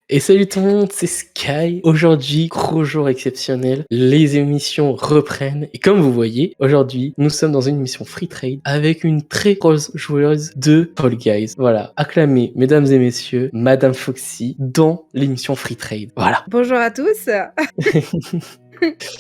Et salut tout le monde, c'est Sky. Aujourd'hui, gros jour exceptionnel. Les émissions reprennent. Et comme vous voyez, aujourd'hui, nous sommes dans une émission Free Trade avec une très grosse joueuse de Fall Guys. Voilà, acclamez, mesdames et messieurs, Madame Foxy dans l'émission Free Trade. Voilà. Bonjour à tous.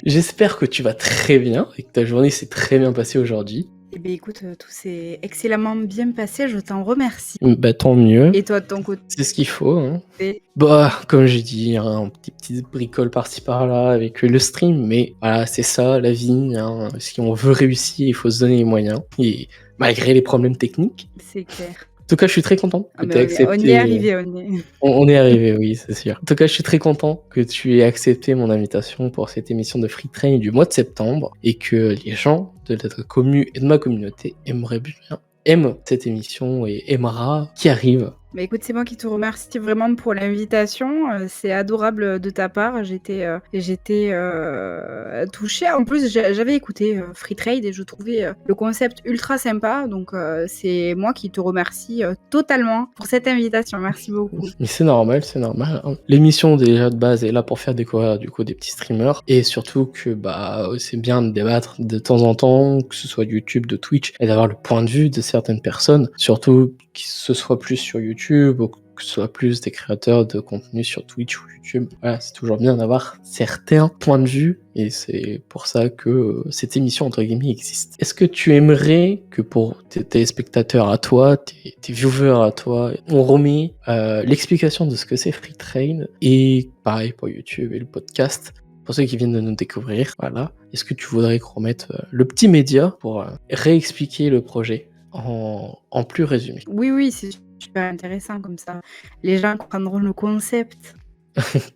J'espère que tu vas très bien et que ta journée s'est très bien passée aujourd'hui. Eh bien écoute, tout s'est excellemment bien passé, je t'en remercie. Bah tant mieux. Et toi de ton côté? C'est ce qu'il faut, hein. Et- Bah, comme j'ai dit, hein, un petit bricole par-ci par-là avec le stream, mais voilà, c'est ça, la vie, hein. Si on veut réussir, il faut se donner les moyens, et malgré les problèmes techniques. C'est clair. En tout cas, je suis très content Ah, que tu mais aies on y est accepté. arrivé, on y est. On est arrivé, oui, c'est sûr. En tout cas, je suis très content que tu aies accepté mon invitation pour cette émission de Free Train du mois de septembre, et que les gens de notre commu et de ma communauté aiment cette émission et aimera qui arrive. Bah écoute, c'est moi qui te remercie vraiment pour l'invitation. C'est adorable de ta part. J'étais touchée. En plus, j'avais écouté Free Trade et je trouvais le concept ultra sympa. Donc, c'est moi qui te remercie totalement pour cette invitation. Merci beaucoup. Mais c'est normal, hein. L'émission déjà de base est là pour faire découvrir du coup des petits streamers, et surtout que bah c'est bien de débattre de temps en temps, que ce soit de YouTube, de Twitch, et d'avoir le point de vue de certaines personnes, surtout que ce soit plus sur YouTube ou que ce soit plus des créateurs de contenu sur Twitch ou YouTube. Voilà, c'est toujours bien d'avoir certains points de vue, et c'est pour ça que cette émission entre guillemets existe. Est-ce que tu aimerais que pour tes téléspectateurs à toi, tes viewers à toi, on remet l'explication de ce que c'est Free Trade, et pareil pour YouTube et le podcast, pour ceux qui viennent de nous découvrir, voilà. Est-ce que tu voudrais qu'on remette le petit média pour réexpliquer le projet en plus résumé? Oui, c'est super intéressant comme ça. Les gens comprendront le concept.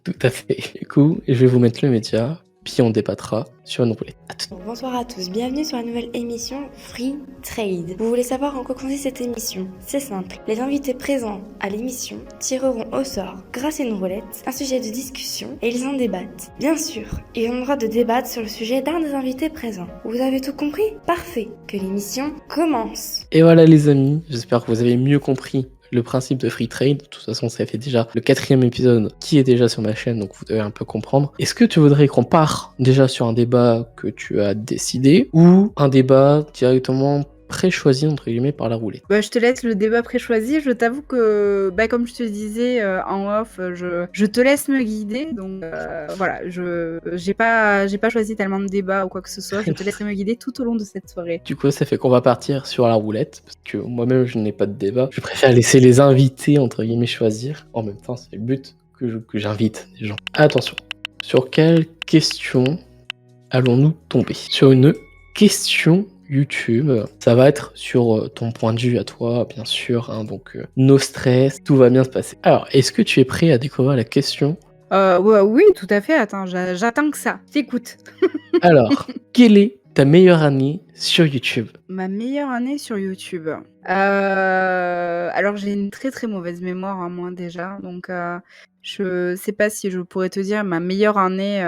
Tout à fait. Du coup, je vais vous mettre le média, puis on débattra sur une roulette. À tout. Bonsoir à tous, bienvenue sur la nouvelle émission Free Trade. Vous voulez savoir en quoi consiste cette émission? C'est simple, les invités présents à l'émission tireront au sort, grâce à une roulette, un sujet de discussion et ils en débattent. Bien sûr, ils ont le droit de débattre sur le sujet d'un des invités présents. Vous avez tout compris? Parfait, que l'émission commence. Et voilà les amis, j'espère que vous avez mieux compris le principe de Free Trade. De toute façon, ça fait déjà le 4e épisode qui est déjà sur ma chaîne, donc vous devez un peu comprendre. Est-ce que tu voudrais qu'on parte déjà sur un débat que tu as décidé, ou un débat directement pré-choisi entre guillemets par la roulette? Bah, je te laisse le débat pré-choisi. Je t'avoue que, bah, comme je te disais en off, je te laisse me guider. Donc voilà, j'ai pas choisi tellement de débat ou quoi que ce soit. Je te laisserai me guider tout au long de cette soirée. Du coup, ça fait qu'on va partir sur la roulette, parce que moi-même je n'ai pas de débat. Je préfère laisser les invités entre guillemets choisir. En même temps, c'est le but que j'invite les gens. Attention, sur quelle question allons-nous tomber? Sur une question YouTube. Ça va être sur ton point de vue à toi, bien sûr, hein, donc no stress, tout va bien se passer. Alors, est-ce que tu es prêt à découvrir la question? Ouais, oui, tout à fait. Attends, j'attends que ça. T'écoute. Alors, quelle est ta meilleure année sur YouTube? Ma meilleure année sur YouTube. Alors j'ai une très très mauvaise mémoire, hein, moi déjà. Donc je sais pas si je pourrais te dire ma meilleure année,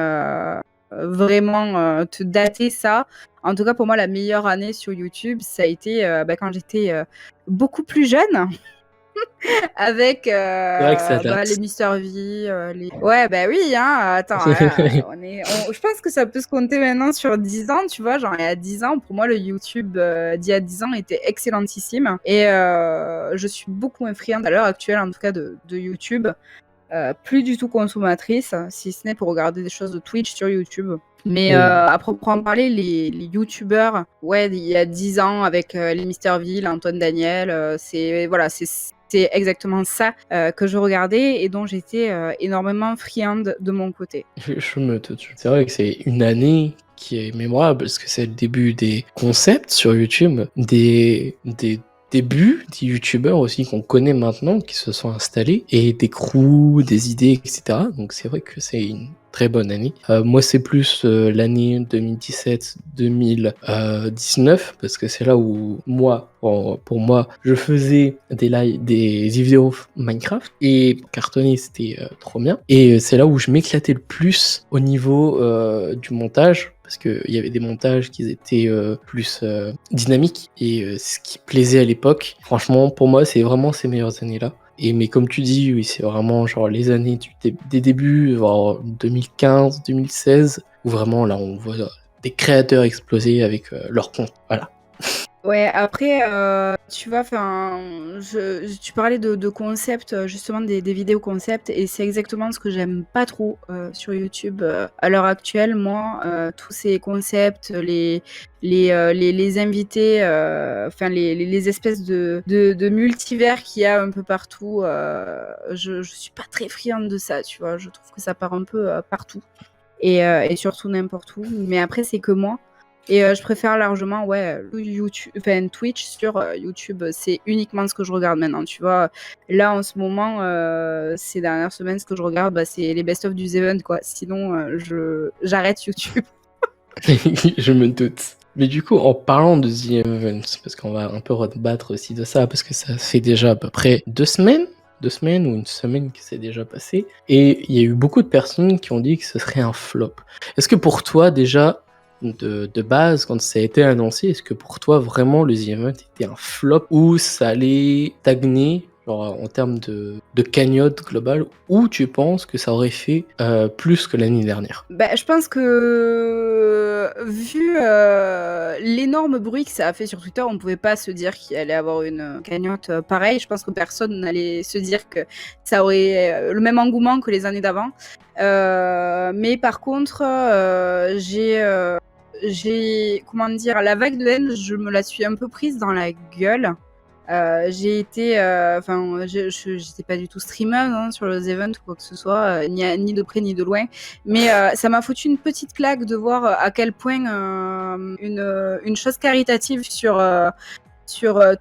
vraiment te dater ça. En tout cas, pour moi, la meilleure année sur YouTube, ça a été quand j'étais beaucoup plus jeune. Avec C'est vrai que ça date. les Mister V, les... Ouais, bah oui, hein, attends, je pense que ça peut se compter maintenant sur 10 ans, tu vois, genre il y a 10 ans, pour moi, le YouTube d'il y a 10 ans était excellentissime, et je suis beaucoup moins friande à l'heure actuelle, en tout cas, de YouTube, plus du tout consommatrice, si ce n'est pour regarder des choses de Twitch sur YouTube. Mais à proprement parler, les YouTubeurs, ouais, il y a 10 ans, avec les Misterville, Antoine Daniel, c'est exactement ça que je regardais et dont j'étais énormément friande de mon côté. Je me doute. C'est vrai que c'est une année qui est mémorable, parce que c'est le début des concepts sur YouTube, des débuts des youtubeurs aussi qu'on connaît maintenant, qui se sont installés, et des crews, des idées, etc. Donc c'est vrai que c'est une très bonne année. Moi, c'est plus l'année 2017-2019, parce que c'est là où pour moi, je faisais des vidéos Minecraft, et cartonner, c'était trop bien. Et c'est là où je m'éclatais le plus au niveau du montage, parce qu'il y avait des montages qui étaient plus dynamiques, et ce qui plaisait à l'époque. Franchement, pour moi, c'est vraiment ces meilleures années-là. Mais comme tu dis, oui, c'est vraiment genre les années des débuts, genre 2015, 2016, où vraiment là on voit des créateurs exploser avec leur compte. Voilà. Ouais, après, tu vois, enfin, tu parlais de concepts, justement des vidéos concepts, et c'est exactement ce que j'aime pas trop sur YouTube à l'heure actuelle. Moi, tous ces concepts, les invités, enfin les espèces de multivers qu'il y a un peu partout, je suis pas très friande de ça, tu vois. Je trouve que ça part un peu partout et surtout n'importe où. Mais après, c'est que moi. Et je préfère largement YouTube, enfin Twitch sur YouTube. C'est uniquement ce que je regarde maintenant, tu vois. Là, en ce moment, ces dernières semaines, ce que je regarde, c'est les best-of du event, quoi. Sinon, j'arrête YouTube. Je me doute. Mais du coup, en parlant de The Event, parce qu'on va un peu rebattre aussi de ça, parce que ça fait déjà à peu près 2 semaines ou une semaine qui s'est déjà passée, et il y a eu beaucoup de personnes qui ont dit que ce serait un flop. Est-ce que pour toi, déjà, de base, quand ça a été annoncé, est-ce que pour toi, vraiment, le The Event était un flop, ou ça allait stagner, genre, en termes de cagnotte globale, ou tu penses que ça aurait fait plus que l'année dernière? Je pense que vu l'énorme bruit que ça a fait sur Twitter, on pouvait pas se dire qu'il allait avoir une cagnotte pareille. Je pense que personne n'allait se dire que ça aurait le même engouement que les années d'avant. Mais par contre, comment dire, la vague de haine, je me la suis un peu prise dans la gueule. J'ai été, enfin, j'étais pas du tout streameuse sur les events ou quoi que ce soit, ni de près ni de loin. Mais ça m'a foutu une petite claque de voir à quel point une chose caritative sur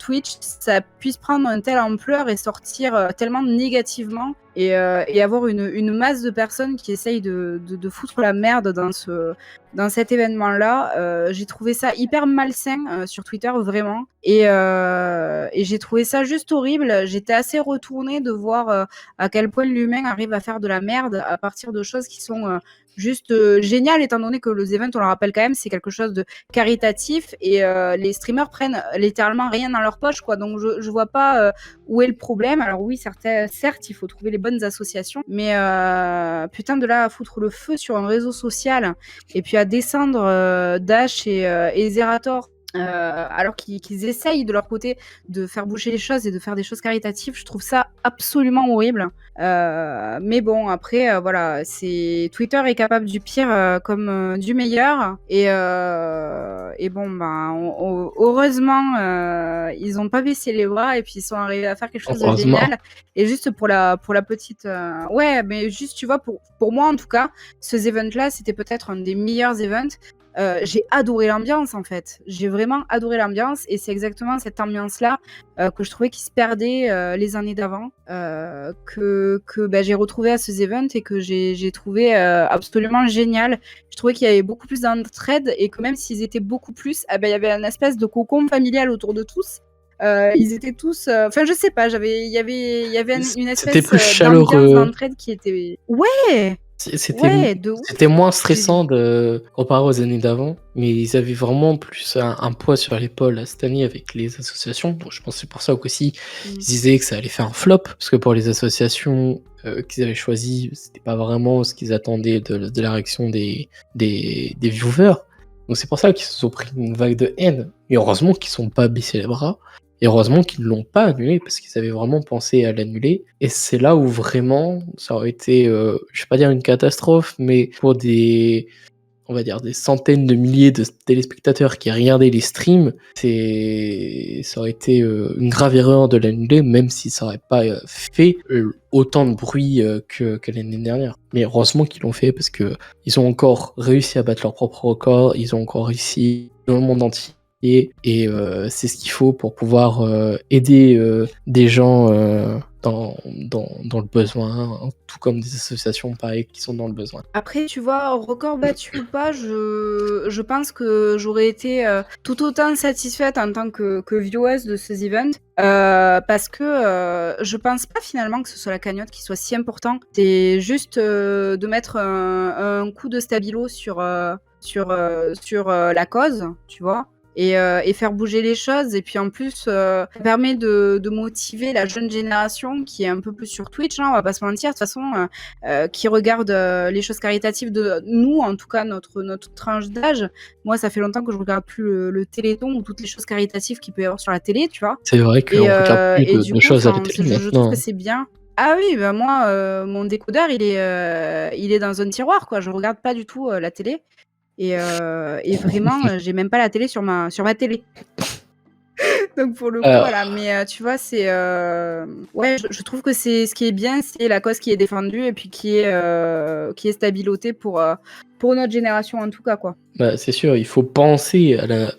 Twitch, ça puisse prendre une telle ampleur et sortir tellement négativement et avoir une masse de personnes qui essayent de foutre la merde dans cet événement-là. J'ai trouvé ça hyper malsain sur Twitter, vraiment. Et j'ai trouvé ça juste horrible. J'étais assez retournée de voir à quel point l'humain arrive à faire de la merde à partir de choses qui sont juste géniales, étant donné que les events, on le rappelle quand même, c'est quelque chose de caritatif et les streamers prennent littéralement rien dans leur poche, quoi. Donc je vois pas où est le problème. Alors oui, certes, il faut trouver les bonnes associations, mais putain, de là à foutre le feu sur un réseau social et puis à descendre Dash et Zerator, alors qu'ils essayent de leur côté de faire bouger les choses et de faire des choses caritatives, je trouve ça absolument horrible. Mais bon, après, voilà, Twitter est capable du pire comme du meilleur. Et bon, heureusement, ils n'ont pas baissé les bras et puis ils sont arrivés à faire quelque chose de génial. Et juste pour la petite... ouais, mais juste, tu vois, pour moi en tout cas, ce event-là, c'était peut-être un des meilleurs events. J'ai adoré l'ambiance, en fait. J'ai vraiment adoré l'ambiance et c'est exactement cette ambiance-là que je trouvais qui se perdait les années d'avant, que j'ai retrouvé à ce event et que j'ai trouvé absolument génial. Je trouvais qu'il y avait beaucoup plus d'entraide et que même s'ils étaient beaucoup plus, il y avait une espèce de cocon familial autour de tous. Ils étaient tous... Enfin, je sais pas, il y avait une espèce d'ambiance d'entraide qui était... Ouais! C'était moins stressant comparé aux années d'avant, mais ils avaient vraiment plus un poids sur l'épaule cette année avec les associations. Donc je pense que c'est pour ça qu'aussi ils disaient que ça allait faire un flop, parce que pour les associations qu'ils avaient choisies, c'était pas vraiment ce qu'ils attendaient de la réaction des viewers. Donc c'est pour ça qu'ils se sont pris une vague de haine. Et heureusement qu'ils ne sont pas baissés les bras. Et heureusement qu'ils ne l'ont pas annulé, parce qu'ils avaient vraiment pensé à l'annuler. Et c'est là où vraiment, ça aurait été, je vais pas dire une catastrophe, mais pour on va dire des centaines de milliers de téléspectateurs qui regardaient les streams, ça aurait été une grave erreur de l'annuler, même si ça aurait pas fait autant de bruit que l'année dernière. Mais heureusement qu'ils l'ont fait, parce que ils ont encore réussi à battre leur propre record, ils ont encore réussi dans le monde entier. Et c'est ce qu'il faut pour pouvoir aider des gens dans le besoin, hein, tout comme des associations pareilles qui sont dans le besoin. Après, tu vois, record battu ou pas, je pense que j'aurais été tout autant satisfaite en tant que vieweuse de ces events, parce que je pense pas finalement que ce soit la cagnotte qui soit si important. C'est juste de mettre un coup de stabilo sur la cause, tu vois. et faire bouger les choses. Et puis en plus, ça permet de motiver la jeune génération qui est un peu plus sur Twitch, hein, on va pas se mentir, de toute façon, qui regarde les choses caritatives de nous, en tout cas notre tranche d'âge. Moi, ça fait longtemps que je regarde plus le Téléthon ou toutes les choses caritatives qu'il peut y avoir sur la télé, tu vois. C'est vrai qu'on regarde plus Et du de coup, choses à la enfin, télé je trouve maintenant. que c'est bien. Ah oui, bah moi, mon décodeur, il est dans un tiroir, quoi. Je regarde pas du tout la télé. Et vraiment, j'ai même pas la télé sur ma télé. Donc pour le coup, Euh, voilà. Mais tu vois, c'est ouais, je trouve que c'est ce qui est bien, c'est la cause qui est défendue et puis qui est stabilotée pour notre génération en tout cas, quoi. Bah, c'est sûr, il faut penser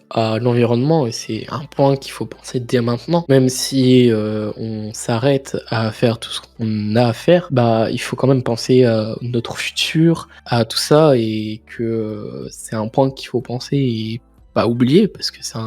à l'environnement et c'est un point qu'il faut penser dès maintenant. Même si on s'arrête à faire tout ce qu'on a à faire, bah, il faut quand même penser à notre futur, à tout ça et que c'est un point qu'il faut penser et pas oublier parce que c'est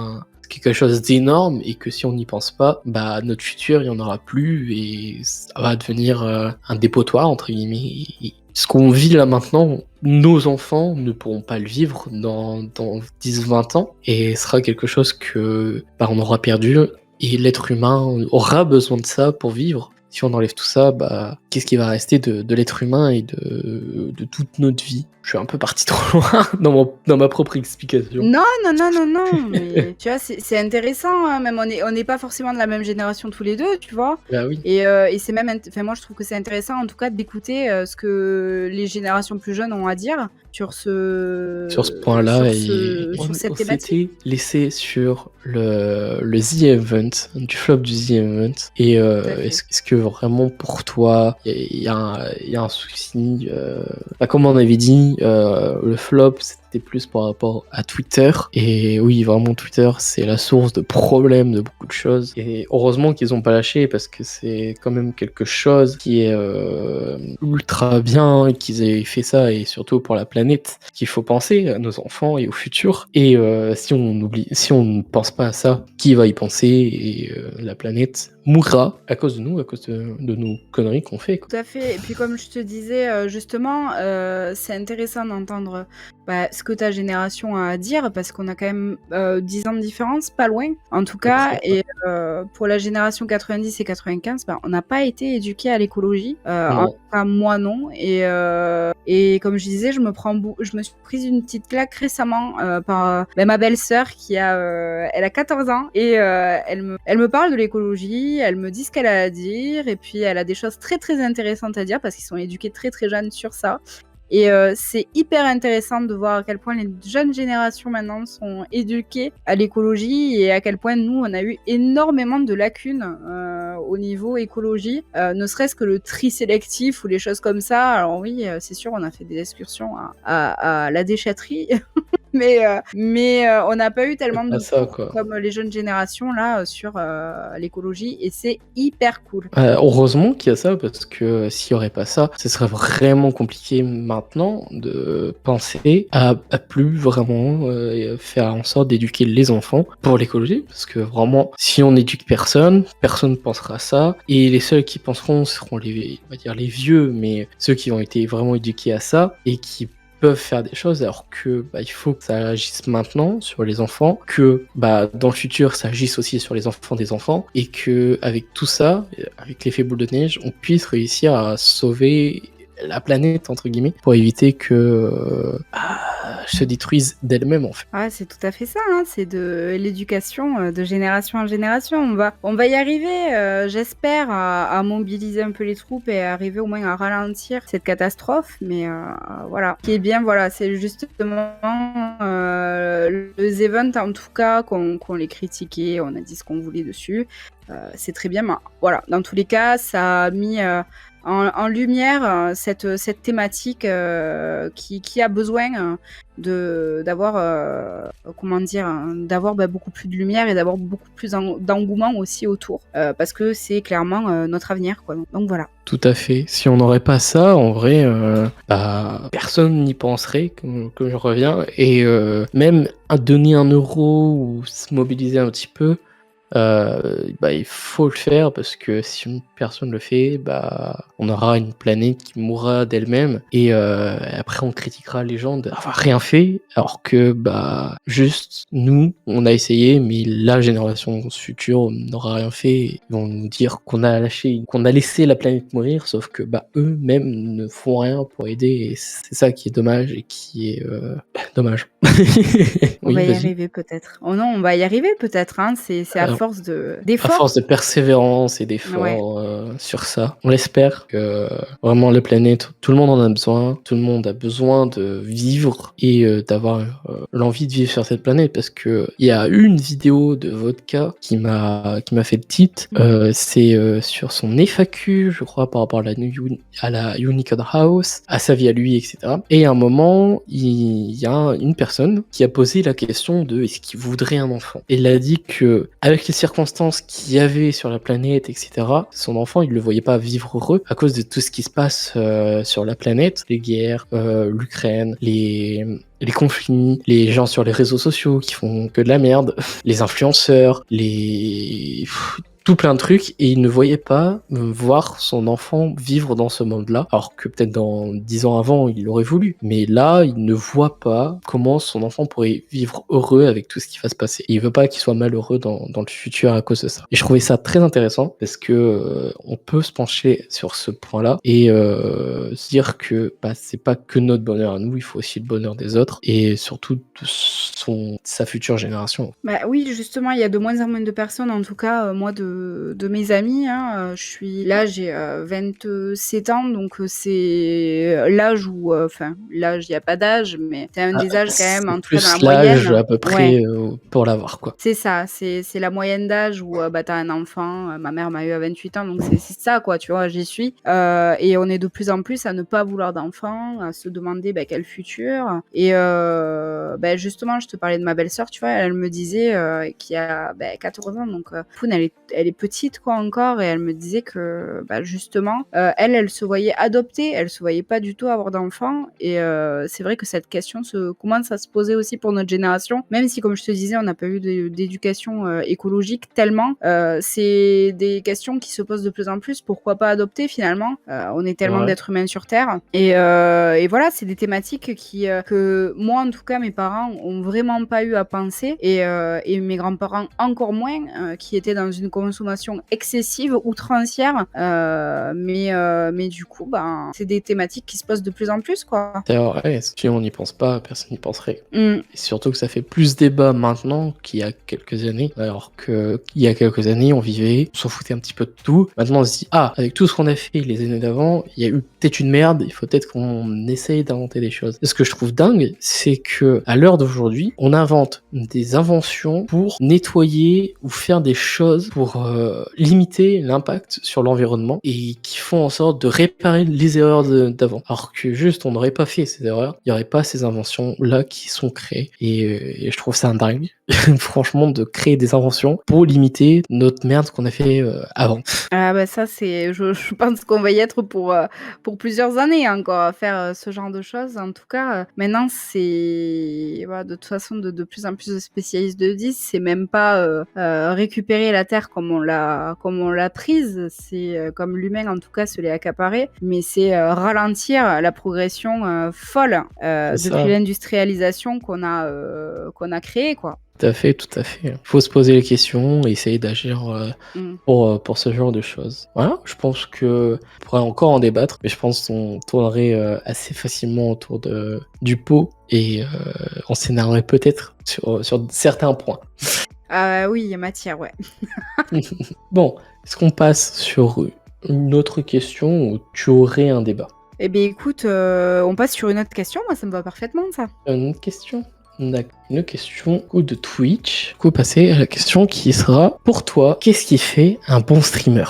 quelque chose d'énorme et que si on n'y pense pas, bah, notre futur, il n'y en aura plus et ça va devenir un dépotoir, entre guillemets. Et ce qu'on vit là maintenant, nos enfants ne pourront pas le vivre dans 10-20 ans et ce sera quelque chose que bah, on aura perdu et l'être humain aura besoin de ça pour vivre. Si on enlève tout ça, bah, qu'est-ce qui va rester de l'être humain et de toute notre vie? Je suis un peu parti trop loin dans ma propre explication. Non, mais tu vois, c'est intéressant, hein, même on n'est pas forcément de la même génération tous les deux, tu vois. Bah oui. Et c'est même, enfin moi je trouve que c'est intéressant en tout cas d'écouter ce que les générations plus jeunes ont à dire sur Sur ce point-là, sur cette on thématique. s'était laissé sur le The Event, du flop du The Event. Et Tout à fait. est-ce que vraiment pour toi, il y a un souci bah, comme on avait dit, le flop c'était plus par rapport à Twitter. Et oui, vraiment Twitter c'est la source de problèmes de beaucoup de choses. Et heureusement qu'ils ont pas lâché parce que c'est quand même quelque chose qui est ultra bien qu'ils aient fait ça et surtout pour la planète qu'il faut penser à nos enfants et au futur. Et si on ne pense pas à ça, qui va y penser? Et la planète mourra à cause de nous, à cause de nos conneries qu'on fait, quoi. Tout à fait. Et puis comme je te disais, justement, c'est intéressant d'entendre ce que ta génération a à dire, parce qu'on a quand même 10 ans de différence, pas loin, en tout cas. Et pour la génération 90 et 95, on n'a pas été éduqués à l'écologie. En Non. tout cas, moi non. Et comme je disais, je me suis prise une petite claque récemment par ma belle-sœur elle a 14 ans et elle me parle de l'écologie, elle me dit ce qu'elle a à dire et puis elle a des choses très très intéressantes à dire parce qu'ils sont éduqués très très jeunes sur ça. Et c'est hyper intéressant de voir à quel point les jeunes générations maintenant sont éduquées à l'écologie et à quel point nous, on a eu énormément de lacunes au niveau écologie, ne serait-ce que le tri sélectif ou les choses comme ça. Alors oui, c'est sûr, on a fait des excursions à la déchetterie, mais on n'a pas eu tellement C'est pas de ça, cours quoi. comme les jeunes générations là sur l'écologie et c'est hyper cool. Heureusement qu'il y a ça parce que s'il n'y aurait pas ça, ce serait vraiment compliqué maintenant de penser à plus vraiment faire en sorte d'éduquer les enfants pour l'écologie parce que vraiment, si on n'éduque personne, personne ne pensera à ça et les seuls qui penseront seront on va dire les vieux, mais ceux qui ont été vraiment éduqués à ça et qui peuvent faire des choses alors que il faut que ça agisse maintenant sur les enfants, que dans le futur ça agisse aussi sur les enfants des enfants et que avec tout ça, avec l'effet boule de neige, on puisse réussir à sauver la planète entre guillemets pour éviter que se détruise d'elle-même en fait. Ouais, c'est tout à fait ça, hein, c'est de l'éducation de génération en génération. On va y arriver, j'espère, à mobiliser un peu les troupes et à arriver au moins à ralentir cette catastrophe. Mais voilà. Ce qui est bien, voilà, c'est justement les events, en tout cas, qu'on les critiquait, on a dit ce qu'on voulait dessus. C'est très bien, mais voilà. Dans tous les cas, ça a mis en lumière cette thématique qui a besoin d'avoir beaucoup plus de lumière et d'avoir beaucoup plus d'engouement aussi autour parce que c'est clairement notre avenir, quoi. Donc voilà. Tout à fait. Si on n'aurait pas ça, en vrai, personne n'y penserait, comme je reviens. Et même à donner 1 euro ou se mobiliser un petit peu, il faut le faire parce que si une personne le fait, on aura une planète qui mourra d'elle-même et après on critiquera les gens d'avoir rien fait alors que juste nous on a essayé mais la génération future n'aura rien fait. Ils vont nous dire qu'on a laissé la planète mourir sauf que eux-mêmes ne font rien pour aider et c'est ça qui est dommage et qui est dommage. On Oui, va y vas-y. arriver peut-être. Oh non, on va y arriver peut-être, hein. C'est à force À d'efforts. force de persévérance et Ouais. d'efforts sur ça, on espère que vraiment la planète, tout le monde en a besoin, tout le monde a besoin de vivre et d'avoir l'envie de vivre sur cette planète parce que il y a une vidéo de Vodka qui m'a fait le titre, c'est sur son FAQ, je crois, par rapport à la Unicode House, à sa vie à lui, etc. Et à un moment, il y a une personne qui a posé la question de est-ce qu'il voudrait un enfant. Et il a dit que avec les circonstances qu'il y avait sur la planète, etc., son enfant, il le voyait pas vivre heureux à cause de tout ce qui se passe sur la planète, les guerres, l'Ukraine, les conflits, les gens sur les réseaux sociaux qui font que de la merde, les influenceurs, tout plein de trucs, et il ne voyait pas voir son enfant vivre dans ce monde-là, alors que peut-être dans 10 ans avant, il l'aurait voulu. Mais là, il ne voit pas comment son enfant pourrait vivre heureux avec tout ce qui va se passer. Et il veut pas qu'il soit malheureux dans le futur à cause de ça. Et je trouvais ça très intéressant, parce que on peut se pencher sur ce point-là, et se dire que c'est pas que notre bonheur à nous, il faut aussi le bonheur des autres, et surtout de sa future génération. Oui, justement, il y a de moins en moins de personnes, en tout cas, moi, de mes amis, hein, j'ai 27 ans, donc c'est l'âge où, l'âge, il n'y a pas d'âge, mais c'est un des âges quand même, en tout cas dans plus la l'âge moyenne. à peu près pour l'avoir, quoi. C'est ça, c'est la moyenne d'âge où t'as un enfant. Ma mère m'a eu à 28 ans, donc c'est ça, quoi, tu vois, j'y suis. Et on est de plus en plus à ne pas vouloir d'enfant, à se demander quel futur. Et justement, je te parlais de ma belle-sœur, tu vois, elle me disait qu'il y a 14 ans, donc Poun, elle est petite, quoi, encore, et elle me disait que justement, elle se voyait adopter, elle se voyait pas du tout avoir d'enfant. Et c'est vrai que cette question commence à se poser aussi pour notre génération, même si, comme je te disais, on n'a pas eu d'éducation écologique tellement. C'est des questions qui se posent de plus en plus. Pourquoi pas adopter finalement? On est tellement d'êtres humains sur Terre. Et voilà, c'est des thématiques que moi, en tout cas, mes parents ont vraiment pas eu à penser. Et mes grands-parents encore moins, qui étaient dans une consommation excessive, outrancière. Mais du coup, c'est des thématiques qui se posent de plus en plus, quoi. D'ailleurs, si on n'y pense pas, personne n'y penserait. Et surtout que ça fait plus débat maintenant qu'il y a quelques années, alors qu'il y a quelques années, on s'en foutait un petit peu de tout. Maintenant, on se dit, avec tout ce qu'on a fait les années d'avant, il y a eu peut-être une merde, il faut peut-être qu'on essaye d'inventer des choses. Et ce que je trouve dingue, c'est que à l'heure d'aujourd'hui, on invente des inventions pour nettoyer ou faire des choses pour limiter l'impact sur l'environnement et qui font en sorte de réparer les erreurs d'avant. Alors que juste, on n'aurait pas fait ces erreurs, il n'y aurait pas ces inventions-là qui sont créées. Et je trouve ça dingue, franchement, de créer des inventions pour limiter notre merde qu'on a fait avant. Ça, c'est, je pense qu'on va y être pour plusieurs années encore à faire ce genre de choses. En tout cas, maintenant, c'est de toute façon de plus en plus de spécialistes le disent, c'est même pas récupérer la terre comme on l'a prise, c'est comme l'humain en tout cas se l'est accaparé, mais c'est ralentir la progression folle depuis l'industrialisation qu'on a créée, quoi. Tout à fait, tout à fait. Il faut se poser les questions et essayer d'agir pour ce genre de choses. Voilà, je pense qu'on pourrait encore en débattre, mais je pense qu'on tournerait assez facilement autour du pot et on s'énerverait peut-être sur certains points. Oui, il y a matière, ouais. Bon, est-ce qu'on passe sur une autre question ou tu aurais un débat? Eh bien, écoute, on passe sur une autre question. Moi, ça me va parfaitement, ça. Une autre question? D'accord. Une question de Twitch. Du coup, passer à la question qui sera, pour toi, qu'est-ce qui fait un bon streamer?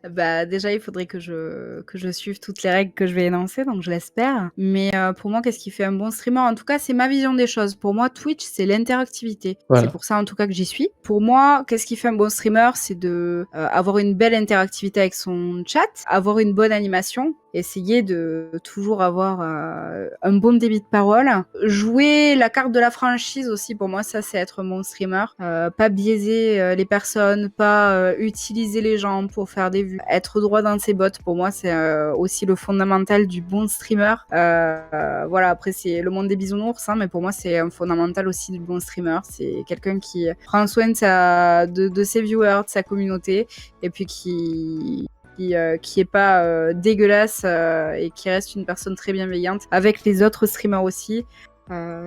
Bah, déjà, il faudrait que je suive toutes les règles que je vais énoncer, donc je l'espère. Mais pour moi, qu'est-ce qui fait un bon streamer? En tout cas, c'est ma vision des choses. Pour moi, Twitch, c'est l'interactivité. C'est Voilà. pour ça, en tout cas, que j'y suis. Pour moi, qu'est-ce qui fait un bon streamer? C'est de avoir une belle interactivité avec son chat, avoir une bonne animation, essayer de toujours avoir un bon débit de parole. Jouer la carte de la franchise aussi, pour moi, ça, c'est être un bon streamer. Pas biaiser les personnes, pas utiliser les gens pour faire des vues. Être droit dans ses bottes, pour moi, c'est aussi le fondamental du bon streamer. Voilà, après, c'est le monde des bisounours, hein, mais pour moi, c'est un fondamental aussi du bon streamer. C'est quelqu'un qui prend soin de ses viewers, de sa communauté, et puis qui est pas dégueulasse et qui reste une personne très bienveillante avec les autres streamers aussi.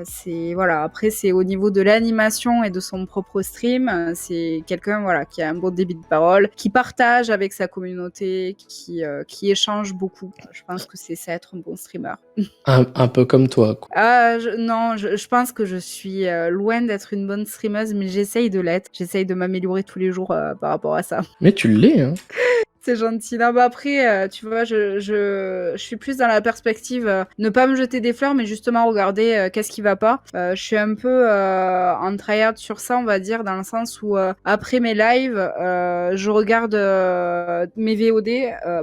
C'est voilà. Après, c'est au niveau de l'animation et de son propre stream, c'est quelqu'un voilà qui a un bon débit de parole, qui partage avec sa communauté, qui échange beaucoup. Je pense que c'est ça être un bon streamer. Un peu comme toi, quoi. Non, je pense que je suis loin d'être une bonne streameuse, mais j'essaye de l'être. J'essaye de m'améliorer tous les jours par rapport à ça. Mais tu l'es, hein. C'est gentil. Non, bah après, tu vois, je suis plus dans la perspective, ne pas me jeter des fleurs, mais justement regarder qu'est-ce qui va pas. Je suis un peu en tryhard sur ça, on va dire, dans le sens où après mes lives, je regarde mes VOD,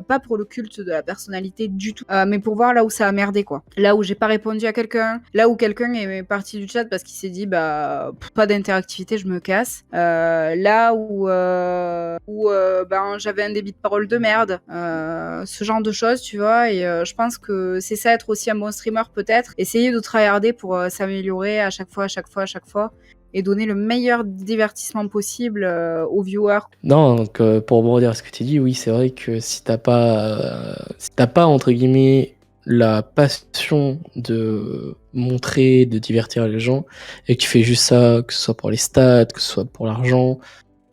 pas pour le culte de la personnalité du tout, mais pour voir là où ça a merdé, quoi. Là où j'ai pas répondu à quelqu'un, là où quelqu'un est parti du chat parce qu'il s'est dit, bah, pas d'interactivité, je me casse. Là où ben, j'avais un débit de parole de merde, ce genre de choses, tu vois, et je pense que c'est ça être aussi un bon streamer peut-être, essayer de tryharder pour s'améliorer à chaque fois, et donner le meilleur divertissement possible aux viewers. Non, donc pour rebondir à ce que tu dis, oui, c'est vrai que si t'as pas entre guillemets la passion de montrer, de divertir les gens, et que tu fais juste ça, que ce soit pour les stats, que ce soit pour l'argent,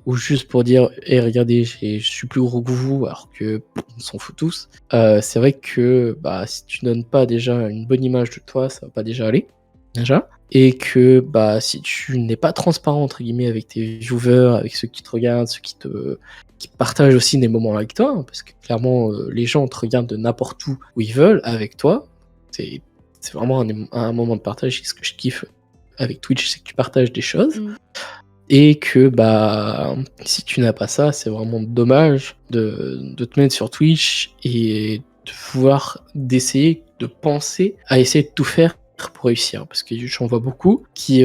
ou juste pour dire hey, regardez, je suis plus gros que vous, alors que on s'en fout tous. C'est vrai que bah, si tu donnes pas déjà une bonne image de toi, ça va pas déjà aller, déjà. Et que bah, si tu n'es pas transparent entre guillemets avec tes viewers, avec ceux qui te regardent, ceux qui partagent aussi des moments avec toi, hein, parce que clairement les gens te regardent de n'importe où ils veulent avec toi. C'est vraiment un moment de partage. Et ce que je kiffe avec Twitch, c'est que tu partages des choses. Et que bah si tu n'as pas ça, c'est vraiment dommage de te mettre sur Twitch et de pouvoir d'essayer de penser à essayer de tout faire pour réussir, parce que j'en vois beaucoup qui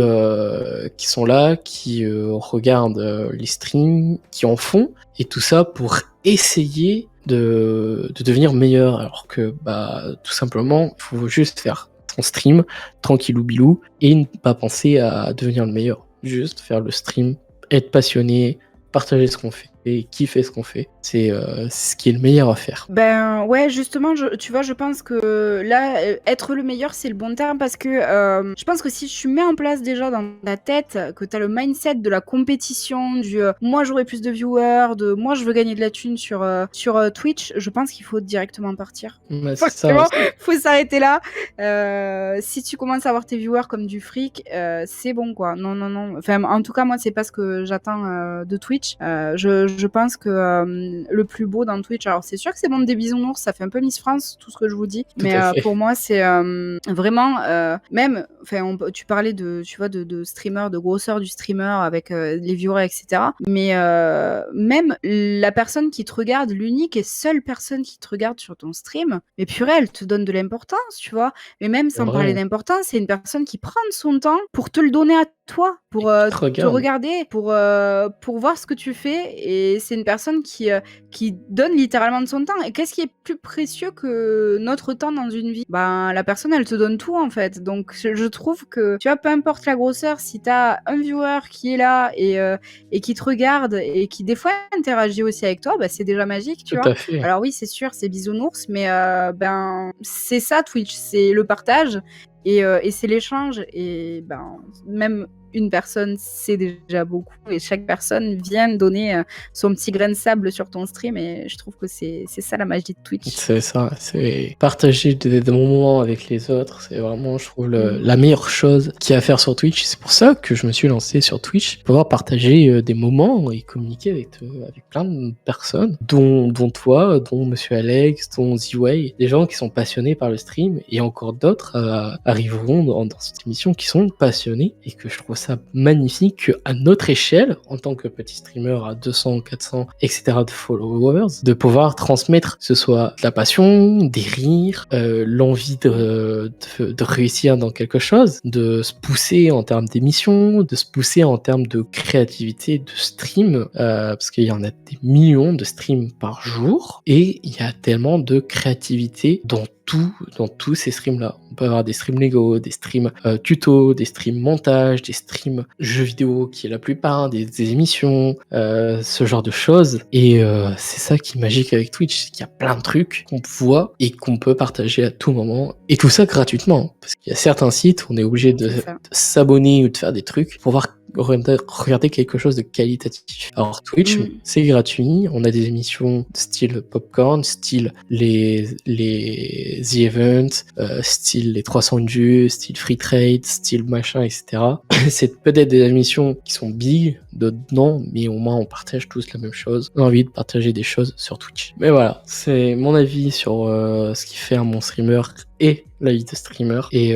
sont là, qui regardent les streams, qui en font, et tout ça pour essayer de devenir meilleur, alors que bah tout simplement il faut juste faire ton stream tranquillou bilou et ne pas penser à devenir le meilleur. Juste faire le stream, être passionné, partager ce qu'on fait et kiffer ce qu'on fait. C'est ce qui est le meilleur à faire. Ben ouais, justement, tu vois, je pense que là, être le meilleur, c'est le bon terme parce que je pense que si tu mets en place déjà dans ta tête que tu as le mindset de la compétition, du moi j'aurai plus de viewers, de moi je veux gagner de la thune sur Twitch, je pense qu'il faut directement partir. Ouais, Faut c'est ça. s'arrêter là. Si tu commences à avoir tes viewers comme du fric, c'est bon quoi. Non, non, non. Enfin, en tout cas, moi, c'est pas ce que j'attends de Twitch. Je pense que le plus beau dans Twitch, alors c'est sûr que c'est le monde des bisounours, ça fait un peu Miss France, tout ce que je vous dis. Tout Mais à fait. pour moi, c'est vraiment même. Enfin, tu parlais tu vois, de streamer, de grosseur du streamer avec les viewers, etc. Mais même la personne qui te regarde, l'unique et seule personne qui te regarde sur ton stream, mais purée, elle te donne de l'importance, tu vois. Mais même sans parler Vraiment. d'importance, c'est une personne qui prend de son temps pour te le donner à toi, pour Te te regarde. regarder, pour voir ce que tu fais. Et c'est une personne qui donne littéralement de son temps. Et qu'est-ce qui est plus précieux que notre temps dans une vie? Ben, la personne, elle te donne tout, en fait. Donc, je trouve que, tu vois, peu importe la grosseur, si t'as un viewer qui est là et qui te regarde et qui, des fois, interagit aussi avec toi, ben, c'est déjà magique, tu Tout vois. à fait. Alors oui, c'est sûr, c'est bisounours, mais ben, c'est ça, Twitch. C'est le partage. Et c'est l'échange, et ben, même une personne, c'est déjà beaucoup. Et chaque personne vient donner son petit grain de sable sur ton stream. Et je trouve que c'est ça la magie de Twitch. C'est ça, c'est partager des moments avec les autres. C'est vraiment, je trouve, la meilleure chose qu'il y a à faire sur Twitch. C'est pour ça que je me suis lancé sur Twitch, pouvoir partager des moments et communiquer avec plein de personnes, dont toi, dont Monsieur Alex, dont Z-Way, des gens qui sont passionnés par le stream, et encore d'autres arriveront dans cette émission qui sont passionnés, et que je trouve ça magnifique qu'à notre échelle, en tant que petit streamer à 200, 400, etc. de followers, de pouvoir transmettre, que ce soit de la passion, des rires, l'envie de réussir dans quelque chose, de se pousser en termes d'émissions, de se pousser en termes de créativité, de stream, parce qu'il y en a des millions de streams par jour, et il y a tellement de créativité dans tous ces streams-là. On peut avoir des streams Lego, des streams tuto, des streams montage, des streams jeux vidéo, qui est la plupart des émissions, ce genre de choses. Et c'est ça qui est magique avec Twitch, c'est qu'il y a plein de trucs qu'on voit et qu'on peut partager à tout moment. Et tout ça gratuitement. Parce qu'il y a certains sites où on est obligé de s'abonner ou de faire des trucs pour voir regarder quelque chose de qualitatif. Alors Twitch, c'est gratuit, on a des émissions style Popcorn, style les The Event, style les 300 vues, style Free Trade, style machin, etc. C'est peut-être des émissions qui sont big, d'autres non, mais au moins on partage tous la même chose. On a envie de partager des choses sur Twitch. Mais voilà, c'est mon avis sur ce qui fait un bon streamer et la vie de streamer. Et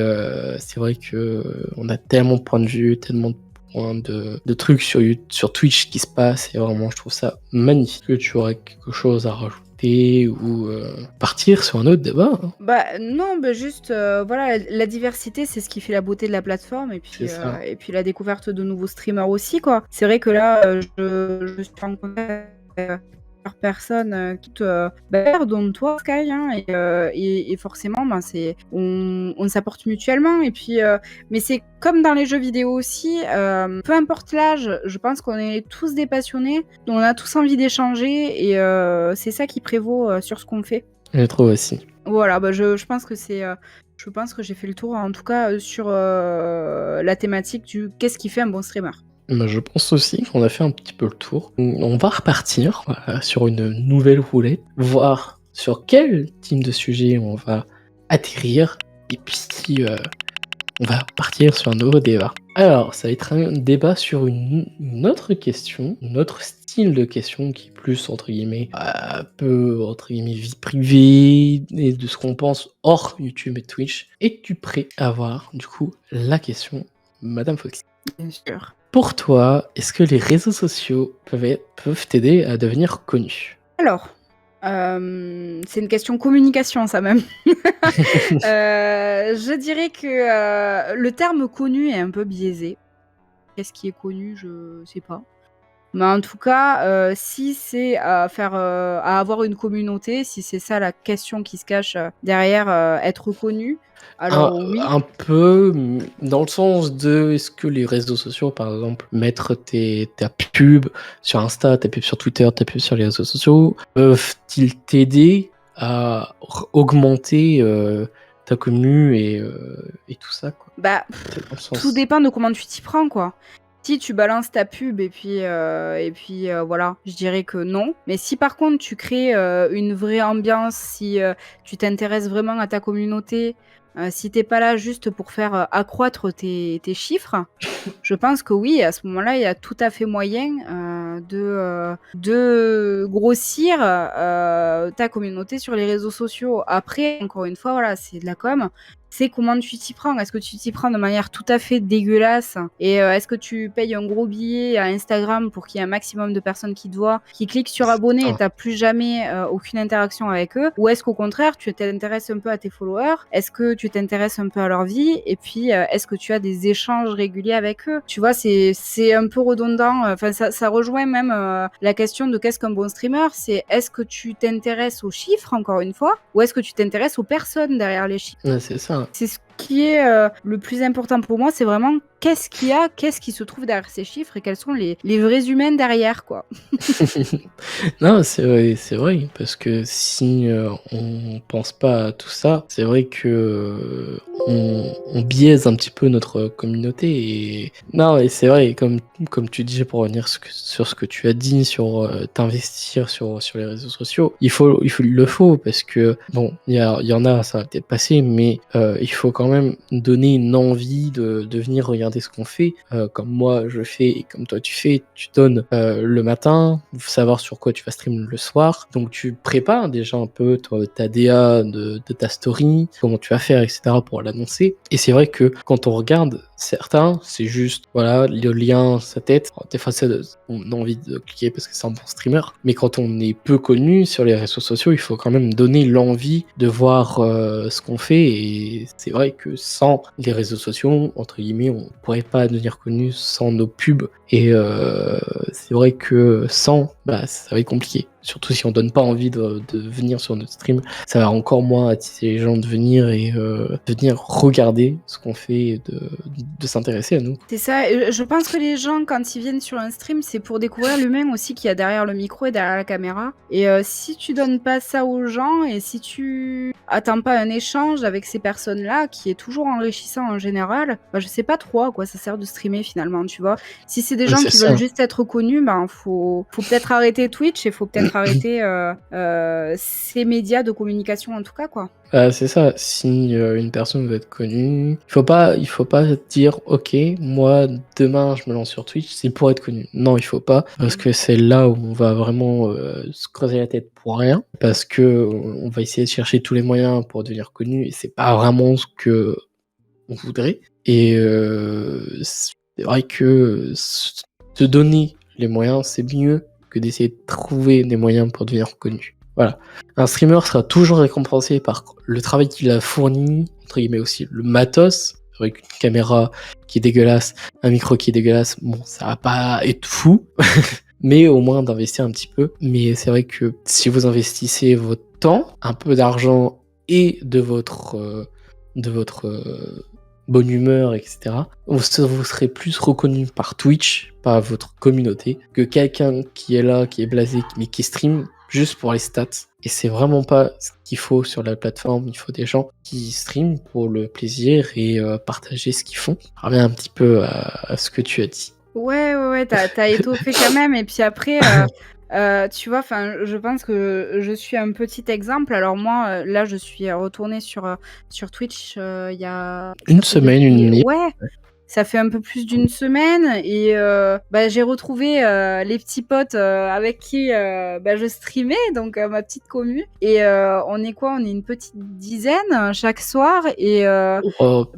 c'est vrai que on a tellement de points de vue, tellement de trucs sur Twitch qui se passent, et vraiment je trouve ça magnifique. Que tu aurais quelque chose à rajouter ou partir sur un autre débat? Bah non, bah juste voilà, la diversité, c'est ce qui fait la beauté de la plateforme, et puis la découverte de nouveaux streamers aussi, quoi. C'est vrai que là, je suis en contact par personne qui te dont toi Sky, hein, et forcément on s'apporte mutuellement, et puis mais c'est comme dans les jeux vidéo aussi, peu importe l'âge, je pense qu'on est tous des passionnés, on a tous envie d'échanger, et c'est ça qui prévaut sur ce qu'on fait. Je trouve aussi. Voilà, bah je pense que je pense que j'ai fait le tour, en tout cas sur la thématique du qu'est-ce qui fait un bon streamer. Je pense aussi qu'on a fait un petit peu le tour. On va repartir sur une nouvelle roulette, voir sur quel type de sujet on va atterrir, et puis on va partir sur un nouveau débat. Alors, ça va être un débat sur une autre question, un autre style de question qui est plus, entre guillemets, vie privée, et de ce qu'on pense hors YouTube et Twitch. Es-tu prêt à voir, du coup, la question, Madame Foxy? Bien sûr. Pour toi, est-ce que les réseaux sociaux peuvent t'aider à devenir connu? Alors, c'est une question communication, ça même. Je dirais que le terme connu est un peu biaisé. Qu'est-ce qui est connu? Je sais pas. Mais en tout cas, si c'est à avoir une communauté, si c'est ça la question qui se cache derrière être connu, alors oui. Un peu dans le sens de, est-ce que les réseaux sociaux, par exemple, mettre ta pub sur Insta, ta pub sur Twitter, ta pub sur les réseaux sociaux, peuvent-ils t'aider à augmenter ta commu et tout ça, quoi? Bah, tout dépend de comment tu t'y prends, quoi. Si tu balances ta pub et puis voilà, je dirais que non. Mais si par contre tu crées une vraie ambiance, si tu t'intéresses vraiment à ta communauté, si t'es pas là juste pour faire accroître tes chiffres, je pense que oui, à ce moment-là, il y a tout à fait moyen de grossir ta communauté sur les réseaux sociaux. Après, encore une fois, voilà, c'est de la com. C'est comment tu t'y prends. Est-ce que tu t'y prends de manière tout à fait dégueulasse, et est-ce que tu payes un gros billet à Instagram pour qu'il y ait un maximum de personnes qui te voient, qui cliquent sur abonner, et t'as plus jamais aucune interaction avec eux? Ou est-ce qu'au contraire, tu t'intéresses un peu à tes followers? Est-ce que tu t'intéresses un peu à leur vie? Et puis, est-ce que tu as des échanges réguliers avec eux? Tu vois, c'est un peu redondant. Enfin, ça rejoint même la question de qu'est-ce qu'un bon streamer? C'est est-ce que tu t'intéresses aux chiffres, encore une fois, ou est-ce que tu t'intéresses aux personnes derrière les chiffres? Ouais, c'est ça. C'est qui est le plus important pour moi, c'est vraiment qu'est-ce qu'il y a, qu'est-ce qui se trouve derrière ces chiffres et quels sont les vrais humains derrière, quoi. Non, c'est vrai, parce que si on pense pas à tout ça, c'est vrai que on biaise un petit peu notre communauté. Et non, et c'est vrai, comme tu dis, pour revenir sur ce que tu as dit, sur t'investir sur les réseaux sociaux, il le faut, parce que bon, il y en a, ça va peut-être passer, mais il faut quand même donner une envie de venir regarder ce qu'on fait, comme moi je fais et comme toi tu fais. Tu donnes le matin, savoir sur quoi tu vas stream le soir, donc tu prépares déjà un peu ta DA de ta story, comment tu vas faire, etc. pour l'annoncer. Et c'est vrai que quand on regarde certains, c'est juste, voilà, le lien, sa tête. Alors, des fois, on a envie de cliquer parce que c'est un bon streamer. Mais quand on est peu connu sur les réseaux sociaux, il faut quand même donner l'envie de voir ce qu'on fait. Et c'est vrai que sans les réseaux sociaux, entre guillemets, on pourrait pas devenir connu sans nos pubs. Et c'est vrai que sans, ça va être compliqué. Surtout si on donne pas envie de venir sur notre stream, ça va encore moins attiser les gens de venir et de venir regarder ce qu'on fait et de s'intéresser à nous. C'est ça, je pense que les gens, quand ils viennent sur un stream, c'est pour découvrir l'humain aussi qu'il y a derrière le micro et derrière la caméra. Et si tu donnes pas ça aux gens et si tu attends pas un échange avec ces personnes-là, qui est toujours enrichissant en général, je sais pas trop à quoi ça sert de streamer finalement, tu vois. Si c'est des gens C'est qui ça. veulent juste être connus, faut peut-être arrêter Twitch et faut peut-être arrêter ces médias de communication en tout cas, quoi. C'est ça. Si une personne veut être connue, il faut pas dire ok, moi demain je me lance sur Twitch, c'est pour être connu. Non, il faut pas, parce que c'est là où on va vraiment se creuser la tête pour rien, parce que on va essayer de chercher tous les moyens pour devenir connu et c'est pas vraiment ce que on voudrait. Et c'est vrai que se donner les moyens, c'est mieux que d'essayer de trouver des moyens pour devenir connu. Voilà. Un streamer sera toujours récompensé par le travail qu'il a fourni, entre guillemets aussi le matos. C'est vrai qu'une caméra qui est dégueulasse, un micro qui est dégueulasse, bon, ça va pas être fou, mais au moins d'investir un petit peu. Mais c'est vrai que si vous investissez votre temps, un peu d'argent et de votre bonne humeur, etc., vous serez plus reconnu par Twitch, par votre communauté, que quelqu'un qui est là, qui est blasé, mais qui stream juste pour les stats. Et c'est vraiment pas ce qu'il faut sur la plateforme. Il faut des gens qui streament pour le plaisir et partager ce qu'ils font. Je reviens un petit peu à ce que tu as dit. Ouais, t'as étoffé quand même. Et puis après, tu vois, je pense que je suis un petit exemple. Alors moi, là, je suis retournée sur Twitch il y a... Une semaine. Ouais, ça fait un peu plus d'une semaine et j'ai retrouvé les petits potes avec qui je streamais, donc ma petite commu. Et on est quoi? On est une petite dizaine chaque soir et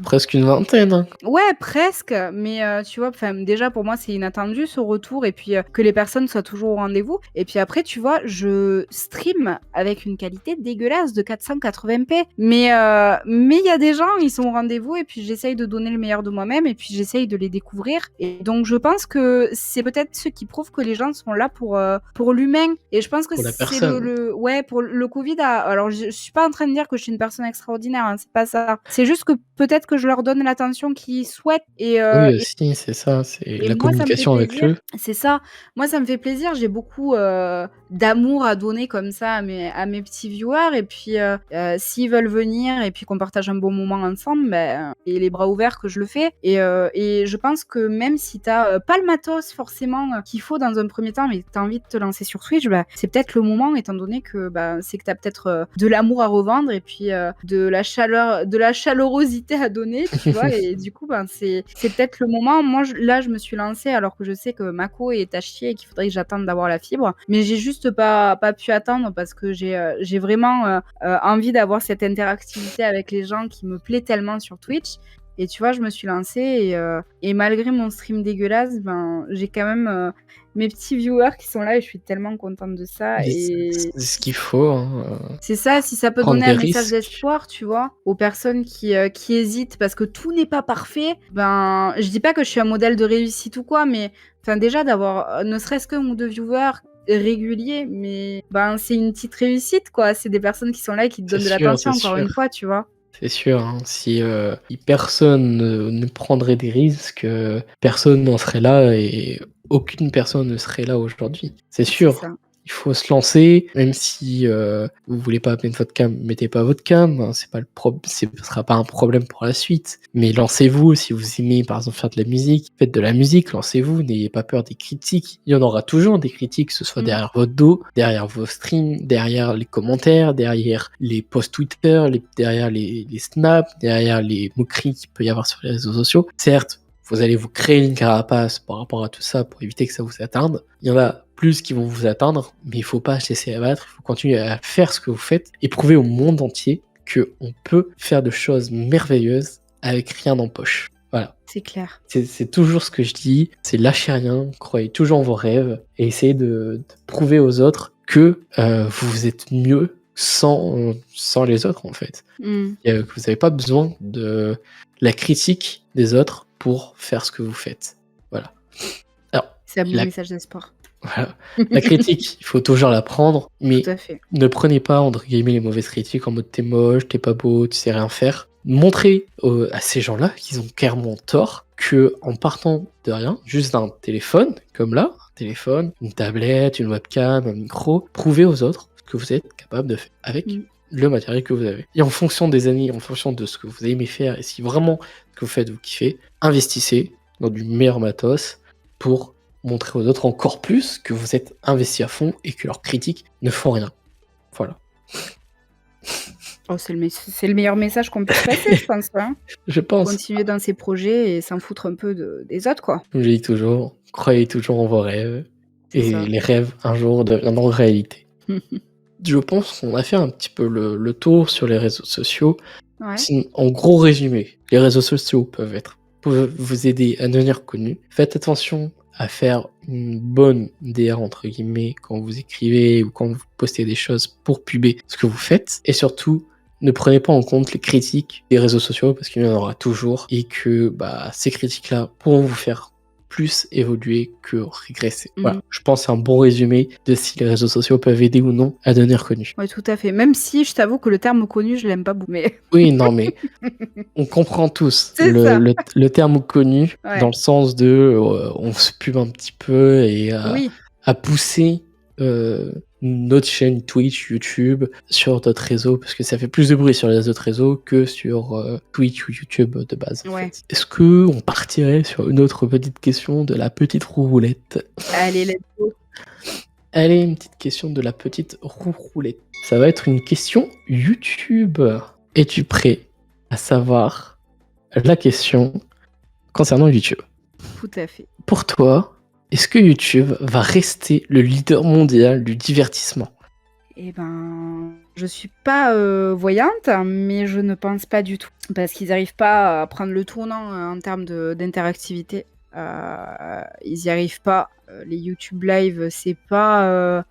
presque une vingtaine. Hein. ouais, presque. Mais tu vois, déjà pour moi c'est inattendu ce retour et puis que les personnes soient toujours au rendez-vous. Et puis après, tu vois, je stream avec une qualité dégueulasse de 480p. Mais il y a des gens, ils sont au rendez-vous et puis j'essaye de donner le meilleur de moi-même et puis j'essaye de les découvrir. Et donc je pense que c'est peut-être ce qui prouve que les gens sont là pour l'humain. Et je pense que Pour la c'est personne. ouais, pour le Covid. Alors je suis pas en train de dire que je suis une personne extraordinaire, hein, c'est pas ça. C'est juste que peut-être que je leur donne l'attention qu'ils souhaitent. Oui, aussi, c'est ça, c'est la Moi, ça me fait communication avec plaisir. eux. C'est ça. Moi, ça me fait plaisir. J'ai beaucoup d'amour à donner comme ça à mes petits viewers. Et puis, s'ils veulent venir et puis qu'on partage un bon moment ensemble, et les bras ouverts que je le fais. Et je pense que même si t'as pas le matos forcément qu'il faut dans un premier temps, mais que t'as envie de te lancer sur Twitch, c'est peut-être le moment, étant donné que c'est que t'as peut-être de l'amour à revendre et puis de la chaleur, de la chalorosité à donner, tu vois. Et du coup, c'est peut-être le moment. Moi, là, je me suis lancée alors que je sais que Mako est à chier et qu'il faudrait que j'attende d'avoir la fibre. Mais j'ai juste pas pu attendre parce que j'ai vraiment envie d'avoir cette interactivité avec les gens qui me plaît tellement sur Twitch. Et tu vois, je me suis lancée et malgré mon stream dégueulasse, j'ai quand même mes petits viewers qui sont là et je suis tellement contente de ça. Et C'est ce qu'il faut. Hein. c'est ça, si ça peut Prendre donner des un message risques. d'espoir, tu vois, aux personnes qui hésitent parce que tout n'est pas parfait. Je dis pas que je suis un modèle de réussite ou quoi, mais déjà d'avoir ne serait-ce qu'un ou deux viewers réguliers, mais c'est une petite réussite, quoi. C'est des personnes qui sont là et qui te C'est donnent de sûr, l'attention, c'est encore sûr. une fois, tu vois. C'est sûr, hein, si personne ne prendrait des risques, personne n'en serait là et aucune personne ne serait là aujourd'hui. C'est C'est sûr, ça. il faut se lancer, même si, vous voulez pas mettre votre cam, mettez pas votre cam, hein, ce sera pas un problème pour la suite. Mais lancez-vous si vous aimez, par exemple, faire de la musique, faites de la musique, lancez-vous, n'ayez pas peur des critiques. Il y en aura toujours des critiques, que ce soit Mmh. derrière votre dos, derrière vos streams, derrière les commentaires, derrière les posts Twitter, derrière les snaps, derrière les moqueries qu'il peut y avoir sur les réseaux sociaux. Certes, vous allez vous créer une carapace par rapport à tout ça pour éviter que ça vous atteigne. Il y en a plus qui vont vous atteindre, mais il faut pas se laisser abattre, il faut continuer à faire ce que vous faites et prouver au monde entier qu'on peut faire de choses merveilleuses avec rien en poche. Voilà. C'est clair. C'est toujours ce que je dis, c'est lâchez rien, croyez toujours en vos rêves et essayez de prouver aux autres que vous êtes mieux sans les autres en fait. Mmh. Et, que vous n'avez pas besoin de la critique des autres pour faire ce que vous faites. Voilà. Alors, C'est un bon la, message d'espoir. voilà. La critique, il faut toujours la prendre, mais Tout à fait. ne prenez pas, entre guillemets, les mauvaises critiques en mode t'es moche, t'es pas beau, tu sais rien faire. Montrez à ces gens-là qu'ils ont clairement tort, que en partant de rien, juste d'un téléphone, comme là, un téléphone, une tablette, une webcam, un micro, prouvez aux autres ce que vous êtes capable de faire avec le matériel que vous avez. Et en fonction des années, en fonction de ce que vous aimez faire, et si vraiment ce que vous faites vous kiffez, investissez dans du meilleur matos pour montrer aux autres encore plus que vous êtes investi à fond et que leurs critiques ne font rien. Voilà. Oh, c'est le meilleur message qu'on puisse passer, je pense. Hein. Je pense. Continuer dans ses projets et s'en foutre un peu des autres, quoi. Comme je dis toujours, croyez toujours en vos rêves. C'est Et ça. les rêves, un jour, deviendront réalité. Je pense qu'on a fait un petit peu le tour sur les réseaux sociaux. Ouais. En gros résumé, les réseaux sociaux peuvent vous aider à devenir connu. Faites attention à faire une bonne DR entre guillemets quand vous écrivez ou quand vous postez des choses pour puber ce que vous faites. Et surtout, ne prenez pas en compte les critiques des réseaux sociaux parce qu'il y en aura toujours et que ces critiques-là pourront vous faire plus évoluer que régresser. Voilà, je pense que c'est un bon résumé de si les réseaux sociaux peuvent aider ou non à devenir connu. Oui, tout à fait. Même si je t'avoue que le terme connu, je l'aime pas beaucoup. Mais... Oui, non, mais on comprend tous C'est ça. le terme connu Ouais. dans le sens de on se pub un petit peu et Oui. à pousser notre chaîne Twitch, YouTube sur d'autres réseaux parce que ça fait plus de bruit sur les autres réseaux que sur Twitch ou YouTube de base. En Ouais. fait. Est-ce que on partirait sur une autre petite question de la petite roulette? Allez, let's go. Allez, une petite question de la petite roulette. Ça va être une question YouTube. Es-tu prêt à savoir la question concernant YouTube? Tout à fait. Pour toi, est-ce que YouTube va rester le leader mondial du divertissement? Eh ben, je suis pas voyante, mais je ne pense pas du tout. Parce qu'ils n'arrivent pas à prendre le tournant en termes d'interactivité. Ils n'y arrivent pas. Les YouTube Live, c'est pas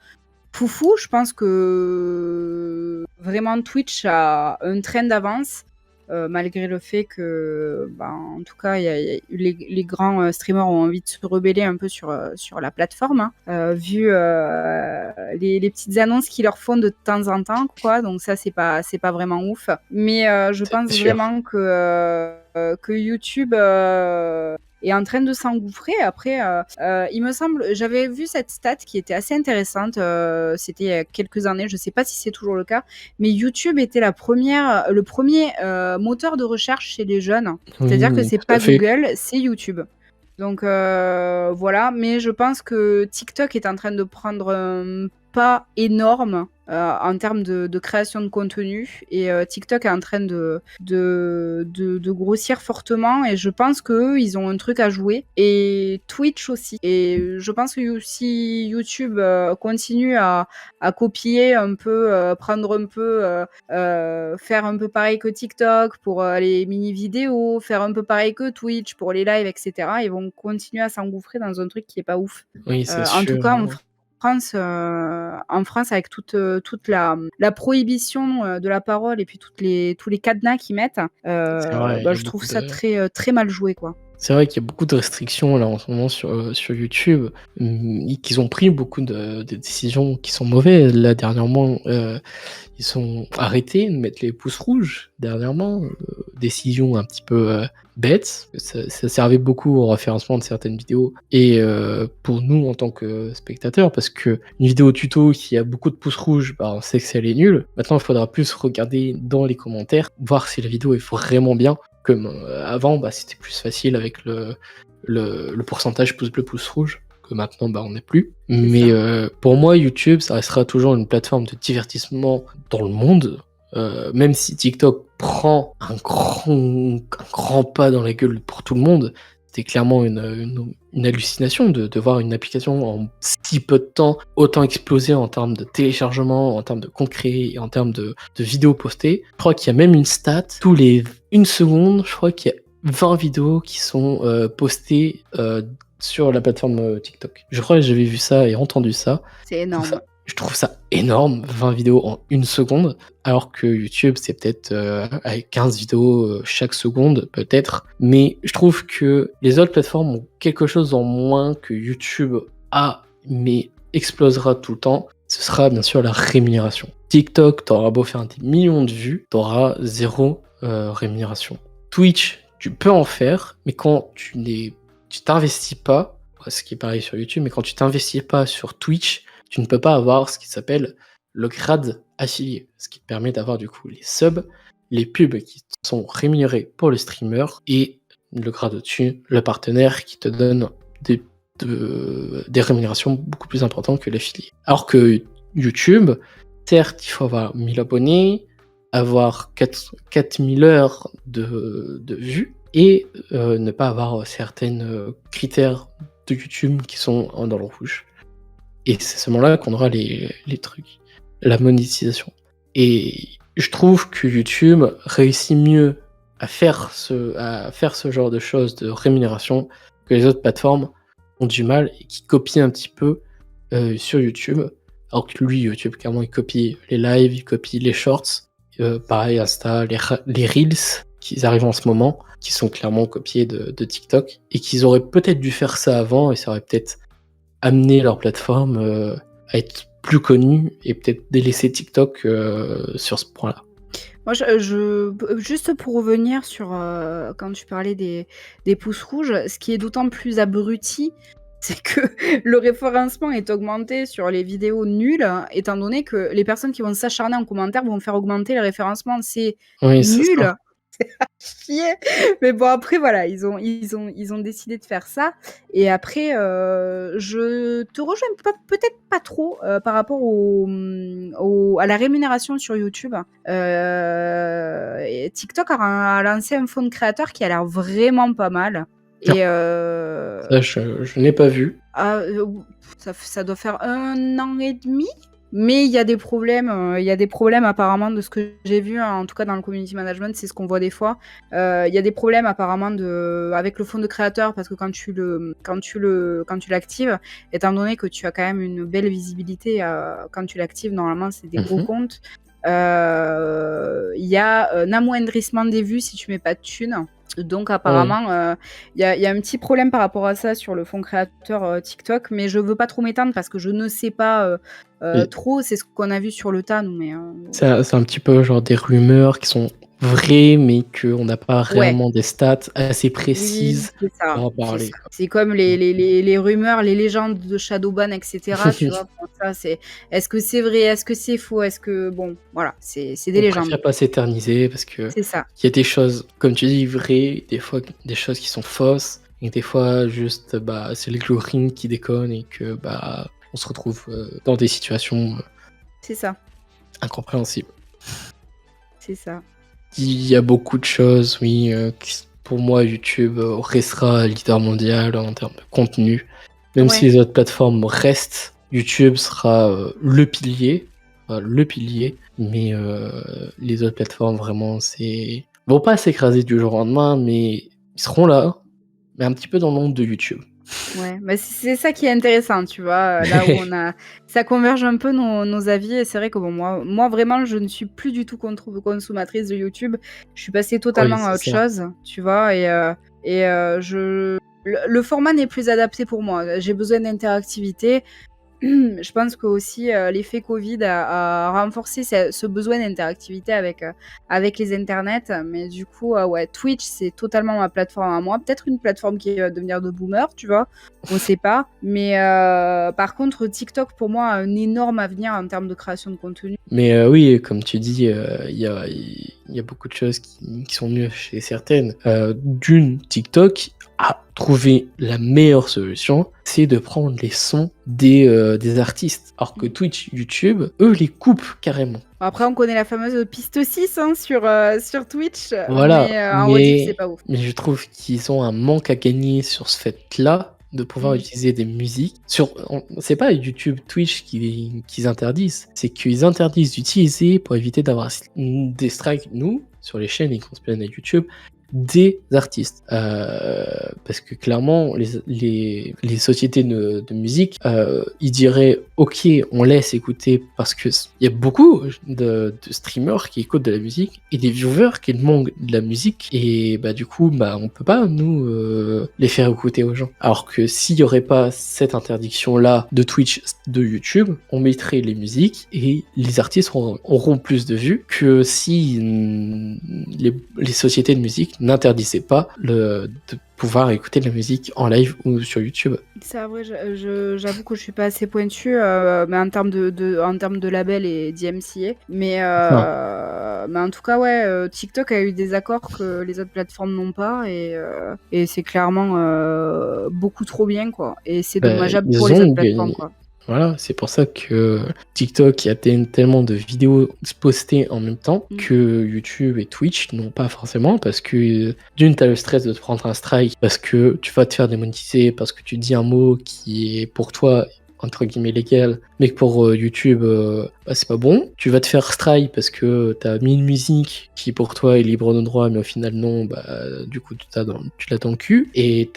foufou. Je pense que vraiment Twitch a un train d'avance. Malgré le fait que, en tout cas, les grands streamers ont envie de se rebeller un peu sur la plateforme, hein, vu les petites annonces qu'ils leur font de temps en temps, quoi. Donc ça, c'est pas vraiment ouf. Mais je pense vraiment que YouTube est en train de s'engouffrer. Après, il me semble, j'avais vu cette stat qui était assez intéressante. C'était il y a quelques années, je sais pas si c'est toujours le cas, mais YouTube était le premier moteur de recherche chez les jeunes. C'est-à-dire que c'est pas Google, c'est YouTube. Donc voilà, mais je pense que TikTok est en train de prendre un pas énorme en termes de création de contenu et TikTok est en train de grossir fortement et je pense qu'eux, ils ont un truc à jouer et Twitch aussi. Et je pense que si YouTube continue à copier un peu, prendre un peu, faire un peu pareil que TikTok pour les mini-vidéos, faire un peu pareil que Twitch pour les lives, etc., ils vont continuer à s'engouffrer dans un truc qui est pas ouf. Oui, c'est sûr. En tout cas, en France, avec toute la prohibition de la parole et puis tous les cadenas qu'ils mettent, C'est vrai, il y a je trouve beaucoup ça de très mal joué, quoi. c'est vrai qu'il y a beaucoup de restrictions là en ce moment sur YouTube, et qu'ils ont pris beaucoup de décisions qui sont mauvaises. Là dernièrement, ils ont arrêté de mettre les pouces rouges dernièrement, décision un petit peu, bête. Ça servait beaucoup au référencement de certaines vidéos et pour nous en tant que spectateurs, parce qu'une vidéo tuto qui a beaucoup de pouces rouges, bah, on sait que elle est nulle. Maintenant, il faudra plus regarder dans les commentaires, voir si la vidéo est vraiment bien. Comme avant, bah, c'était plus facile avec le pourcentage pouce bleu, pouce rouge, que maintenant, bah, on n'est plus. C'est Mais ça. pour moi, YouTube, ça restera toujours une plateforme de divertissement dans le monde, même si TikTok prend un grand pas dans la gueule pour tout le monde. C'était clairement une hallucination de voir une application en si peu de temps autant exploser en termes de téléchargement, en termes de comptes créés et en termes de vidéos postées. Je crois qu'il y a même une stat, tous les 1 seconde, je crois qu'il y a 20 vidéos qui sont postées sur la plateforme TikTok. Je crois que j'avais vu ça et entendu ça. C'est énorme. Je trouve ça énorme, 20 vidéos en 1 seconde, alors que YouTube, c'est peut-être avec 15 vidéos chaque seconde, peut-être. Mais je trouve que les autres plateformes ont quelque chose en moins que YouTube a, mais explosera tout le temps. Ce sera bien sûr la rémunération. TikTok, t'auras beau faire des millions de vues, t'auras 0 rémunération. Twitch, tu peux en faire, mais quand tu t'investis pas, ce qui est pareil sur YouTube, mais quand tu t'investis pas sur Twitch, tu ne peux pas avoir ce qui s'appelle le grade affilié, ce qui te permet d'avoir du coup les subs, les pubs qui sont rémunérés pour le streamer et le grade au-dessus, le partenaire qui te donne des rémunérations beaucoup plus importantes que l'affilié. Alors que YouTube, certes, il faut avoir 1000 abonnés, avoir 4000 heures de vues et ne pas avoir certains critères de YouTube qui sont dans le rouge. Et c'est à ce moment-là qu'on aura les trucs, la monétisation. Et je trouve que YouTube réussit mieux à faire ce genre de choses de rémunération que les autres plateformes ont du mal et qui copient un petit peu sur YouTube. Alors que lui, YouTube, clairement, il copie les lives, il copie les shorts. Pareil, Insta, les Reels qui arrivent en ce moment, qui sont clairement copiés de TikTok. Et qu'ils auraient peut-être dû faire ça avant et ça aurait peut-être amener leur plateforme à être plus connue et peut-être délaisser TikTok sur ce point-là. Moi, juste pour revenir sur quand tu parlais des pouces rouges, ce qui est d'autant plus abruti, c'est que le référencement est augmenté sur les vidéos nulles, étant donné que les personnes qui vont s'acharner en commentaire vont faire augmenter le référencement. C'est Oui, c'est nul, ça. c'est à chier. Mais bon, après, voilà, ils ont décidé de faire ça. Et après, je te rejoins peut-être pas trop par rapport à la rémunération sur YouTube. Et TikTok a lancé un fonds de créateur qui a l'air vraiment pas mal. Et Ça, je n'ai pas vu. ça doit faire 1 an et demi. Mais il y a des problèmes apparemment de ce que j'ai vu, hein, en tout cas dans le community management, c'est ce qu'on voit des fois. Il y a des problèmes apparemment avec le fonds de créateur parce que quand tu l'actives, étant donné que tu as quand même une belle visibilité quand tu l'actives, normalement c'est des gros comptes. Il y a un amoindrissement des vues si tu mets pas de thunes. Donc apparemment, il y a un petit problème par rapport à ça sur le fonds créateur TikTok, mais je veux pas trop m'étendre parce que je ne sais pas trop. C'est ce qu'on a vu sur le tas, nous, mais C'est un petit peu genre des rumeurs qui sont vraies, mais qu'on n'a pas ouais. réellement des stats assez Oui, précises c'est ça. pour en C'est parler. ça. C'est comme les rumeurs, les légendes de Shadowban, etc. Tu vois, bon, ça, est-ce que c'est vrai, est-ce que c'est faux, est-ce que bon, voilà, c'est des On légendes. préfère pas s'éterniser parce que C'est ça. il y a des choses, comme tu dis, vraies, des fois des choses qui sont fausses, et des fois juste c'est l'algorithme qui déconne et que on se retrouve dans des situations C'est ça. incompréhensibles. C'est ça. Il y a beaucoup de choses, oui, pour moi YouTube restera leader mondial en termes de contenu. Même si Ouais. les autres plateformes restent, YouTube sera le pilier, mais les autres plateformes vraiment vont pas s'écraser du jour au lendemain, mais ils seront là, mais un petit peu dans l'ombre de YouTube. Ouais, bah, c'est ça qui est intéressant, tu vois? Là où ça converge un peu nos avis et c'est vrai que bon, moi vraiment, je ne suis plus du tout consommatrice de YouTube. Je suis passée Oui, totalement à c'est autre ça. chose, tu vois? Je le format n'est plus adapté pour moi. J'ai besoin d'interactivité. Je pense qu'aussi, l'effet covid a renforcé ce besoin d'interactivité avec les internets. Mais du coup, ouais, Twitch, c'est totalement ma plateforme à moi. Peut-être une plateforme qui va devenir de boomer, tu vois? On sait pas. Mais par contre, TikTok, pour moi, a un énorme avenir en termes de création de contenu. Mais oui, comme tu dis, il y a beaucoup de choses qui sont mieux chez certaines. D'une, TikTok a trouvé la meilleure solution, c'est de prendre les sons des artistes. Alors que Twitch, YouTube, eux, les coupent carrément. Après, on connaît la fameuse piste 6 hein, sur Twitch, Voilà, mais en rediff, c'est pas ouf. mais je trouve qu'ils ont un manque à gagner sur ce fait-là, de pouvoir utiliser des musiques. C'est pas YouTube, Twitch qu'ils interdisent, c'est qu'ils interdisent d'utiliser pour éviter d'avoir des strikes, nous, sur les chaînes et qu'on se plaigne à YouTube, des artistes. Parce que clairement, les sociétés de musique, ils diraient ok, on laisse écouter parce que il y a beaucoup de streamers qui écoutent de la musique et des viewers qui demandent de la musique et bah du coup bah on peut pas nous les faire écouter aux gens. Alors que s'il y aurait pas cette interdiction là de Twitch, de YouTube, on mettrait les musiques et les artistes auront plus de vues que si les sociétés de musique n'interdisaient pas de pouvoir écouter de la musique en live ou sur YouTube. C'est vrai, j'avoue que je suis pas assez pointue, mais en termes de label et d'IMCA. Mais en tout cas, ouais, TikTok a eu des accords que les autres plateformes n'ont pas et c'est clairement beaucoup trop bien, quoi. Et c'est dommageable ils pour les ont autres plateformes, gagné. quoi. Voilà, c'est pour ça que TikTok a tellement de vidéos postées en même temps que YouTube et Twitch n'ont pas forcément parce que d'une, t'as le stress de te prendre un strike parce que tu vas te faire démonétiser, parce que tu dis un mot qui est pour toi entre guillemets légal, mais que pour YouTube, bah, c'est pas bon. Tu vas te faire strike parce que t'as mis une musique qui pour toi est libre de droit, mais au final non, bah du coup tu l'as dans le cul. Et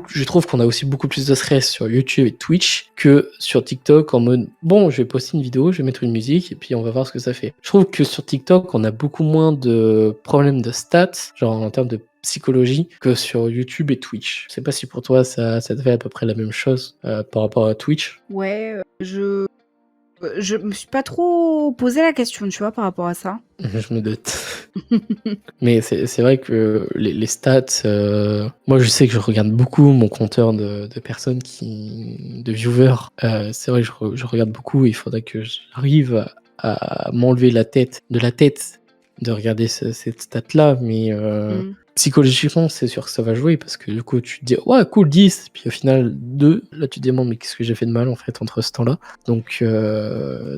je trouve qu'on a aussi beaucoup plus de stress sur YouTube et Twitch que sur TikTok en mode bon, je vais poster une vidéo, je vais mettre une musique et puis on va voir ce que ça fait. Je trouve que sur TikTok, on a beaucoup moins de problèmes de stats, genre en termes de psychologie, que sur YouTube et Twitch. Je sais pas si pour toi ça te fait à peu près la même chose par rapport à Twitch. Ouais, je me suis pas trop posé la question, tu vois, par rapport à ça. Je me doute. Mais c'est vrai que les stats, moi je sais que je regarde beaucoup mon compteur de personnes de viewers. C'est vrai que je regarde beaucoup. Il faudrait que j'arrive à m'enlever de la tête de regarder cette stat-là. Mais psychologiquement, c'est sûr que ça va jouer parce que du coup, tu te dis ouais, cool 10, puis au final 2. Là, tu te demandes mais qu'est-ce que j'ai fait de mal en fait entre ce temps-là. Donc,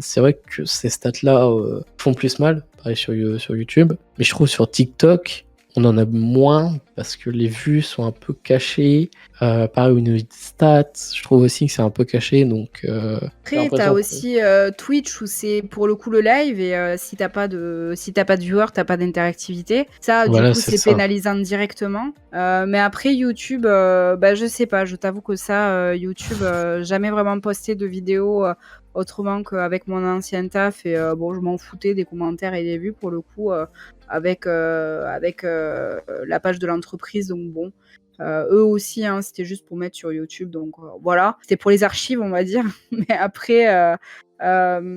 c'est vrai que ces stats-là font plus mal, pareil sur YouTube. Mais je trouve sur TikTok, on en a moins parce que les vues sont un peu cachées. Pareil, au niveau des stats, je trouve aussi que c'est un peu caché. Donc, Après, t'as aussi Twitch où c'est pour le coup le live et si t'as pas de viewers, t'as pas d'interactivité. Ça, voilà, du coup, c'est c'est ça. pénalisant directement. Mais après, YouTube, bah, je sais pas, je t'avoue que ça, YouTube, jamais vraiment posté de vidéo autrement qu'avec mon ancien taf. Et bon, je m'en foutais des commentaires et des vues pour le coup avec la page de l'entreprise. Donc bon. Eux aussi, hein, c'était juste pour mettre sur YouTube. Donc voilà, c'était pour les archives, on va dire. Mais après,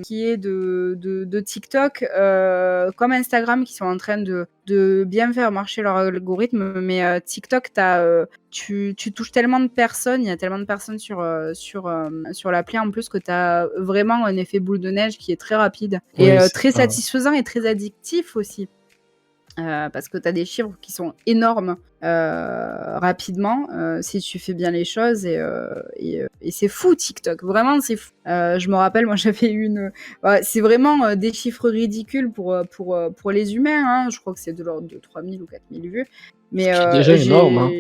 qui est de TikTok, comme Instagram, qui sont en train de bien faire marcher leur algorithme. Mais TikTok, tu touches tellement de personnes, il y a tellement de personnes sur l'appli en plus que tu as vraiment un effet boule de neige qui est très rapide et Oui, très satisfaisant et très addictif aussi. Parce que tu as des chiffres qui sont énormes rapidement si tu fais bien les choses et c'est fou TikTok, vraiment c'est fou. Je me rappelle, moi j'avais c'est vraiment des chiffres ridicules pour les humains, hein. Je crois que c'est de l'ordre de 3000 ou 4000 vues. Mais ce qui est déjà énorme. Hein.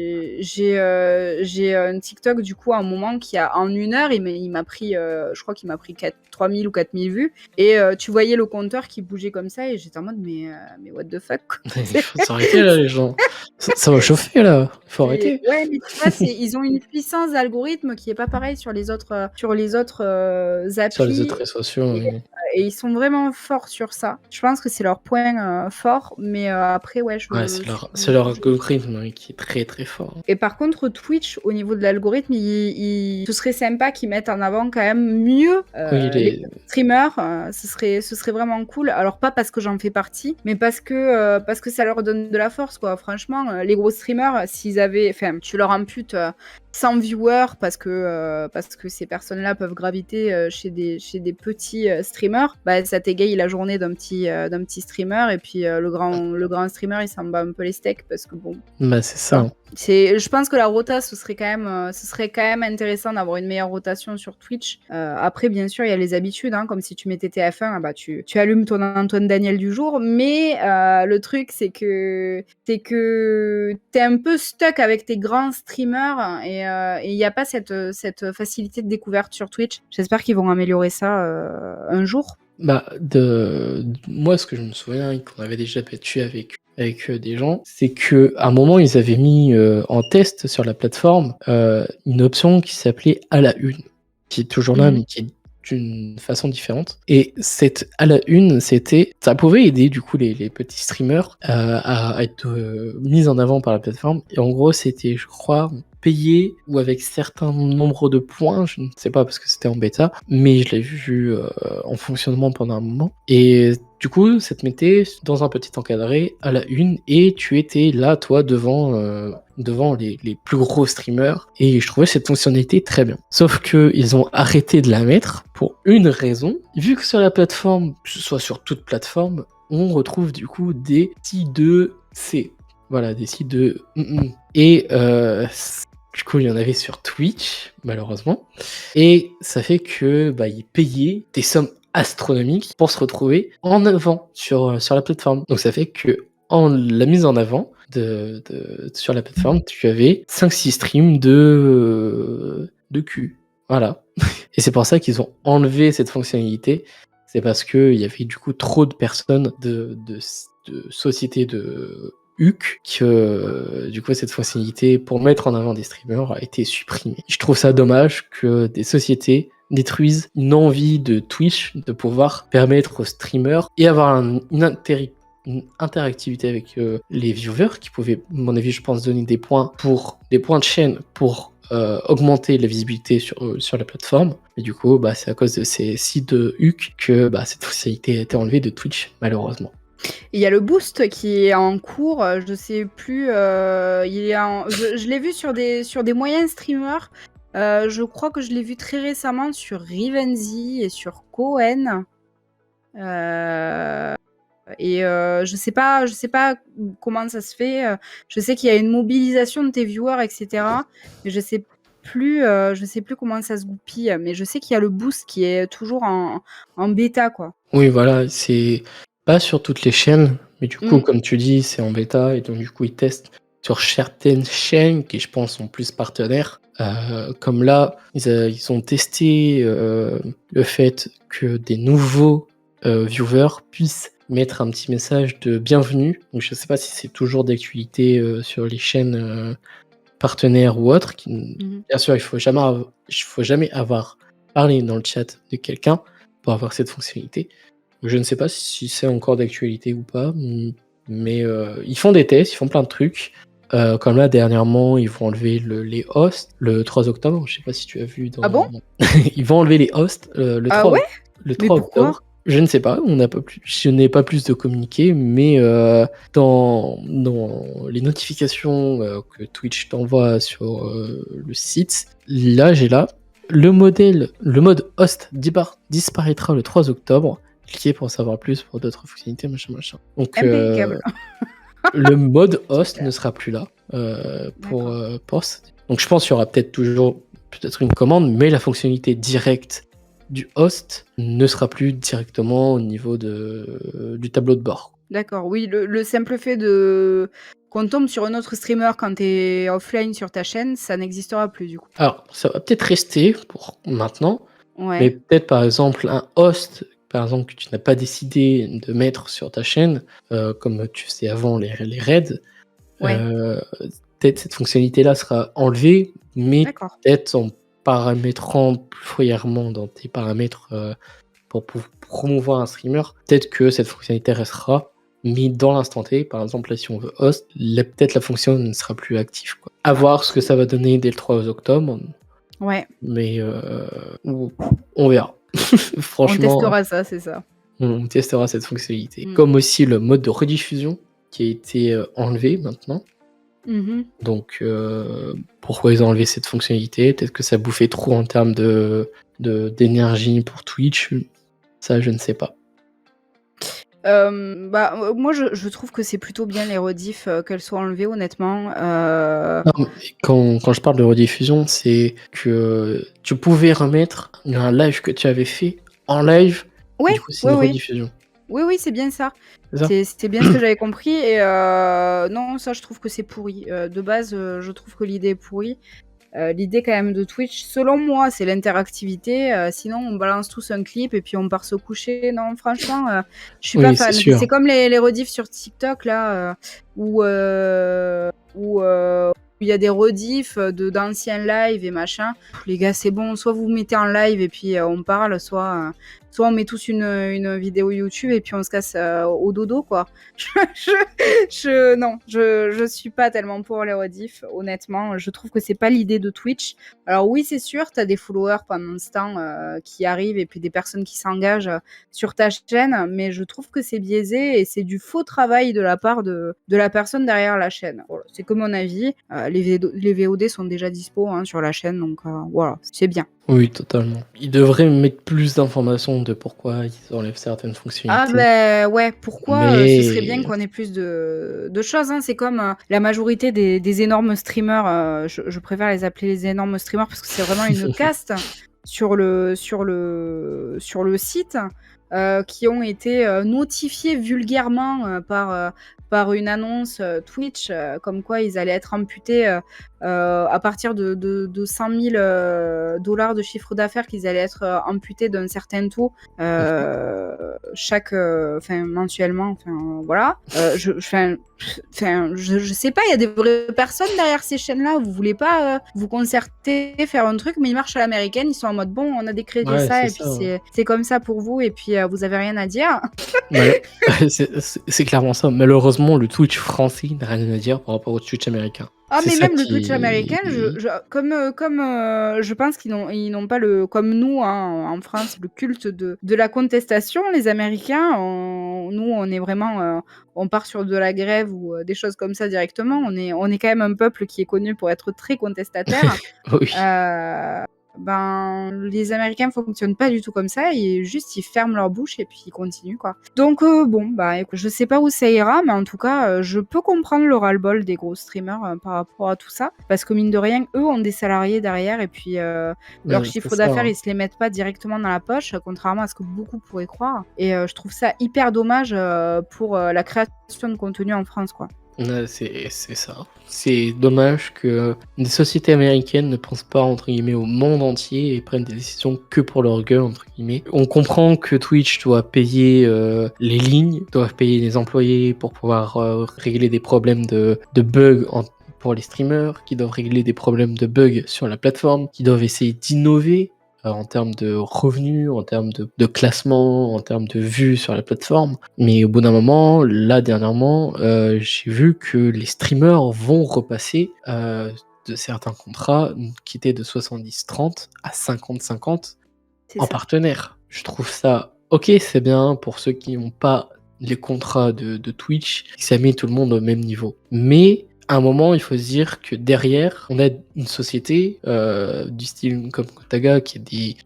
j'ai un TikTok du coup à un moment qui a en 1 heure, il m'a pris, je crois qu'il m'a pris 3000 ou 4000 vues et tu voyais le compteur qui bougeait comme ça et j'étais en mode mais what the fuck quoi. Il faut s'arrêter là, les gens. Ça chauffer là, faut arrêter. Ouais, mais tu vois, ils ont une puissance d'algorithme qui est pas pareille sur les autres Sur les applis. autres réseaux sociaux, oui. Et ils sont vraiment forts sur ça. Je pense que c'est leur point fort, mais après, ouais, Ouais, c'est leur algorithme qui est très très fort. Et par contre, Twitch, au niveau de l'algorithme, ce serait sympa qu'ils mettent en avant quand même mieux Oui, les streamers. Ce serait vraiment cool. Alors, pas parce que j'en fais partie, mais parce que ça leur donne de la force, quoi. Franchement, les gros streamers, s'ils avaient... Enfin, tu leur amputes 100 viewers parce que ces personnes-là peuvent graviter chez des petits streamers, bah, ça t'égaye la journée d'un petit streamer, et puis le grand streamer, il s'en bat un peu les steaks parce que bon... Bah, c'est ça. Je pense que la rota, ce serait quand même intéressant d'avoir une meilleure rotation sur Twitch. Après, bien sûr, il y a les habitudes, hein, comme si tu mettais TF1, bah, tu allumes ton Antoine Daniel du jour, mais le truc, c'est que t'es un peu stuck avec tes grands streamers, et il n'y a pas cette facilité de découverte sur Twitch. J'espère qu'ils vont améliorer ça un jour. Bah, moi, ce que je me souviens, et qu'on avait déjà battu avec des gens, c'est que à un moment, ils avaient mis en test sur la plateforme une option qui s'appelait à la une, qui est toujours là, mais qui est d'une façon différente. Et cette à la une, ça pouvait aider du coup les petits streamers à être mis en avant par la plateforme. Et en gros, c'était, je crois, payé ou avec certain nombre de points, je ne sais pas parce que c'était en bêta, mais je l'ai vu en fonctionnement pendant un moment. Et du coup, ça te mettait dans un petit encadré à la une, et tu étais là, toi, devant les plus gros streamers, et je trouvais cette fonctionnalité très bien. Sauf que ils ont arrêté de la mettre pour une raison, vu que sur la plateforme, que ce soit sur toute plateforme, on retrouve du coup des sites de C. Voilà, des sites de... Et du coup, il y en avait sur Twitch, malheureusement. Et ça fait que ils payaient des sommes astronomiques pour se retrouver en avant sur la plateforme. Donc ça fait que en la mise en avant sur la plateforme, tu avais 5-6 streams de cul. Voilà. Et c'est pour ça qu'ils ont enlevé cette fonctionnalité. C'est parce qu'il y avait du coup trop de personnes de sociétés de HUC que du coup cette fonctionnalité pour mettre en avant des streamers a été supprimée. Je trouve ça dommage que des sociétés détruisent une envie de Twitch de pouvoir permettre aux streamers et avoir une interactivité avec les viewers qui pouvaient, à mon avis, je pense, donner des points de chaîne pour augmenter la visibilité sur la plateforme. Et du coup, c'est à cause de ces sites de HUC que cette fonctionnalité a été enlevée de Twitch, malheureusement. Il y a le boost qui est en cours, je sais plus, je l'ai vu sur des moyens streamers. Je crois que je l'ai vu très récemment sur Rivenzi et sur Cohen. Je sais pas comment ça se fait. Je sais qu'il y a une mobilisation de tes viewers, etc. Mais je sais plus comment ça se goupille. Mais je sais qu'il y a le boost qui est toujours en bêta, quoi. Oui, voilà, c'est pas sur toutes les chaînes, mais du coup, comme tu dis, c'est en bêta, et donc du coup, ils testent sur certaines chaînes qui, je pense, sont plus partenaires. Comme là, ils ont testé le fait que des nouveaux viewers puissent mettre un petit message de bienvenue. Donc, je sais pas si c'est toujours d'actualité sur les chaînes partenaires ou autres. Bien sûr, il faut jamais avoir parlé dans le chat de quelqu'un pour avoir cette fonctionnalité. Je ne sais pas si c'est encore d'actualité ou pas, mais ils font des tests, ils font plein de trucs. Comme là, dernièrement, ils vont enlever les hosts le 3 octobre. Je sais pas si tu as vu. Ah bon? Ils vont enlever les hosts le 3 octobre. Je ne sais pas, je n'ai pas plus de communiqué, mais dans les notifications que Twitch t'envoie sur le site, là, j'ai le mode host disparaîtra le 3 octobre. Cliquez pour en savoir plus pour d'autres fonctionnalités, machin. Donc, le mode host ne sera plus là pour post. Donc, je pense qu'il y aura peut-être une commande, mais la fonctionnalité directe du host ne sera plus directement au niveau du tableau de bord. D'accord, oui, le simple fait de qu'on tombe sur un autre streamer quand t'es offline sur ta chaîne, ça n'existera plus du coup. Alors, ça va peut-être rester pour maintenant, Ouais. mais peut-être par exemple un host, que tu n'as pas décidé de mettre sur ta chaîne, comme tu faisais avant les raids, Ouais. peut-être cette fonctionnalité-là sera enlevée, mais D'accord. peut-être en paramétrant plus fourrièrement dans tes paramètres pour promouvoir un streamer, peut-être que cette fonctionnalité restera, mais dans l'instant T, par exemple, là, si on veut host, peut-être la fonction ne sera plus active, quoi. À voir ce que ça va donner dès le 3 octobre, Ouais, mais on verra. on Franchement, testera ça, c'est ça. on testera cette fonctionnalité. Comme aussi le mode de rediffusion qui a été enlevé maintenant. Mhm. Donc, pourquoi ils ont enlevé cette fonctionnalité? Peut-être que ça bouffait trop en termes d'énergie pour Twitch. Ça, je ne sais pas. Moi, je trouve que c'est plutôt bien les rediffs, qu'elles soient enlevées, honnêtement. Non, mais quand je parle de rediffusion, c'est que tu pouvais remettre un live que tu avais fait en live. Ouais, Du coup, c'est une rediffusion. Oui, c'est bien ça. C'est ça? C'est bien ce que j'avais compris. Et non, ça, je trouve que c'est pourri. De base, je trouve que l'idée est pourrie. L'idée quand même de Twitch, selon moi, c'est l'interactivité. Sinon, on balance tous un clip et puis on part se coucher. Non, franchement, je suis pas Oui, c'est fan. sûr. C'est comme les rediffs sur TikTok là, où il y a des rediffs d'anciens lives et machin. Les gars, c'est bon. Soit vous mettez en live et puis on parle, soit on met tous une vidéo YouTube et puis on se casse au dodo, quoi. Non, je suis pas tellement pour les rediffs, honnêtement. Je trouve que c'est pas l'idée de Twitch. Alors oui, c'est sûr, t'as des followers pendant ce temps qui arrivent et puis des personnes qui s'engagent sur ta chaîne, mais je trouve que c'est biaisé et c'est du faux travail de la part de la personne derrière la chaîne. Voilà, c'est que mon avis. Les VOD sont déjà dispo sur la chaîne, donc voilà, c'est bien. Oui, totalement. Ils devraient mettre plus d'informations de pourquoi ils enlèvent certaines fonctionnalités. Ah ben ouais, pourquoi ce serait bien Mais qu'on ait plus de choses. C'est comme la majorité des énormes streamers, je préfère les appeler les énormes streamers parce que c'est vraiment une caste sur le site, qui ont été notifiés vulgairement par une annonce Twitch, comme quoi ils allaient être amputés à partir de 100 000 dollars de chiffre d'affaires, qu'ils allaient être amputés d'un certain taux mensuellement. Voilà. Je sais pas, il y a des vraies personnes derrière ces chaînes-là. Vous voulez pas vous concerter, faire un truc, mais ils marchent à l'américaine. Ils sont en mode bon, on a décrété ouais, ça c'est et ça, puis ouais. c'est comme ça pour vous et puis vous avez rien à dire. C'est clairement ça. Malheureusement, le Twitch français n'a rien à dire par rapport au Twitch américain. Ah, C'est mais ça même le Twitch qui... américain, comme je pense ils n'ont pas comme nous en France, le culte de la contestation. Les Américains, nous, on est vraiment, on part sur de la grève ou des choses comme ça directement. On est quand même un peuple qui est connu pour être très contestataire. Oui. Les Américains fonctionnent pas du tout comme ça, et juste ils ferment leur bouche et puis ils continuent, quoi. Donc écoute, je sais pas où ça ira, mais en tout cas, je peux comprendre le ras-le-bol des gros streamers par rapport à tout ça, parce que mine de rien, eux ont des salariés derrière et puis leur C'est chiffre ça, d'affaires, hein. ils se les mettent pas directement dans la poche, contrairement à ce que beaucoup pourraient croire. Et je trouve ça hyper dommage pour la création de contenu en France, quoi. Ouais, c'est ça. C'est dommage que des sociétés américaines ne pensent pas, entre guillemets, au monde entier et prennent des décisions que pour leur gueule, entre guillemets. On comprend que Twitch doit payer les lignes, doivent payer les employés pour pouvoir régler des problèmes de bugs pour les streamers, qui doivent régler des problèmes de bugs sur la plateforme, qui doivent essayer d'innover en termes de revenus, en termes de classement, en termes de vues sur la plateforme. Mais au bout d'un moment, là dernièrement, j'ai vu que les streamers vont repasser de certains contrats qui étaient de 70-30 à 50-50 C'est en ça. partenaire. Je trouve ça ok, c'est bien pour ceux qui n'ont pas les contrats de Twitch, ça met tout le monde au même niveau. Mais à un moment, il faut se dire que derrière, on a une société du style comme Kotaga qui a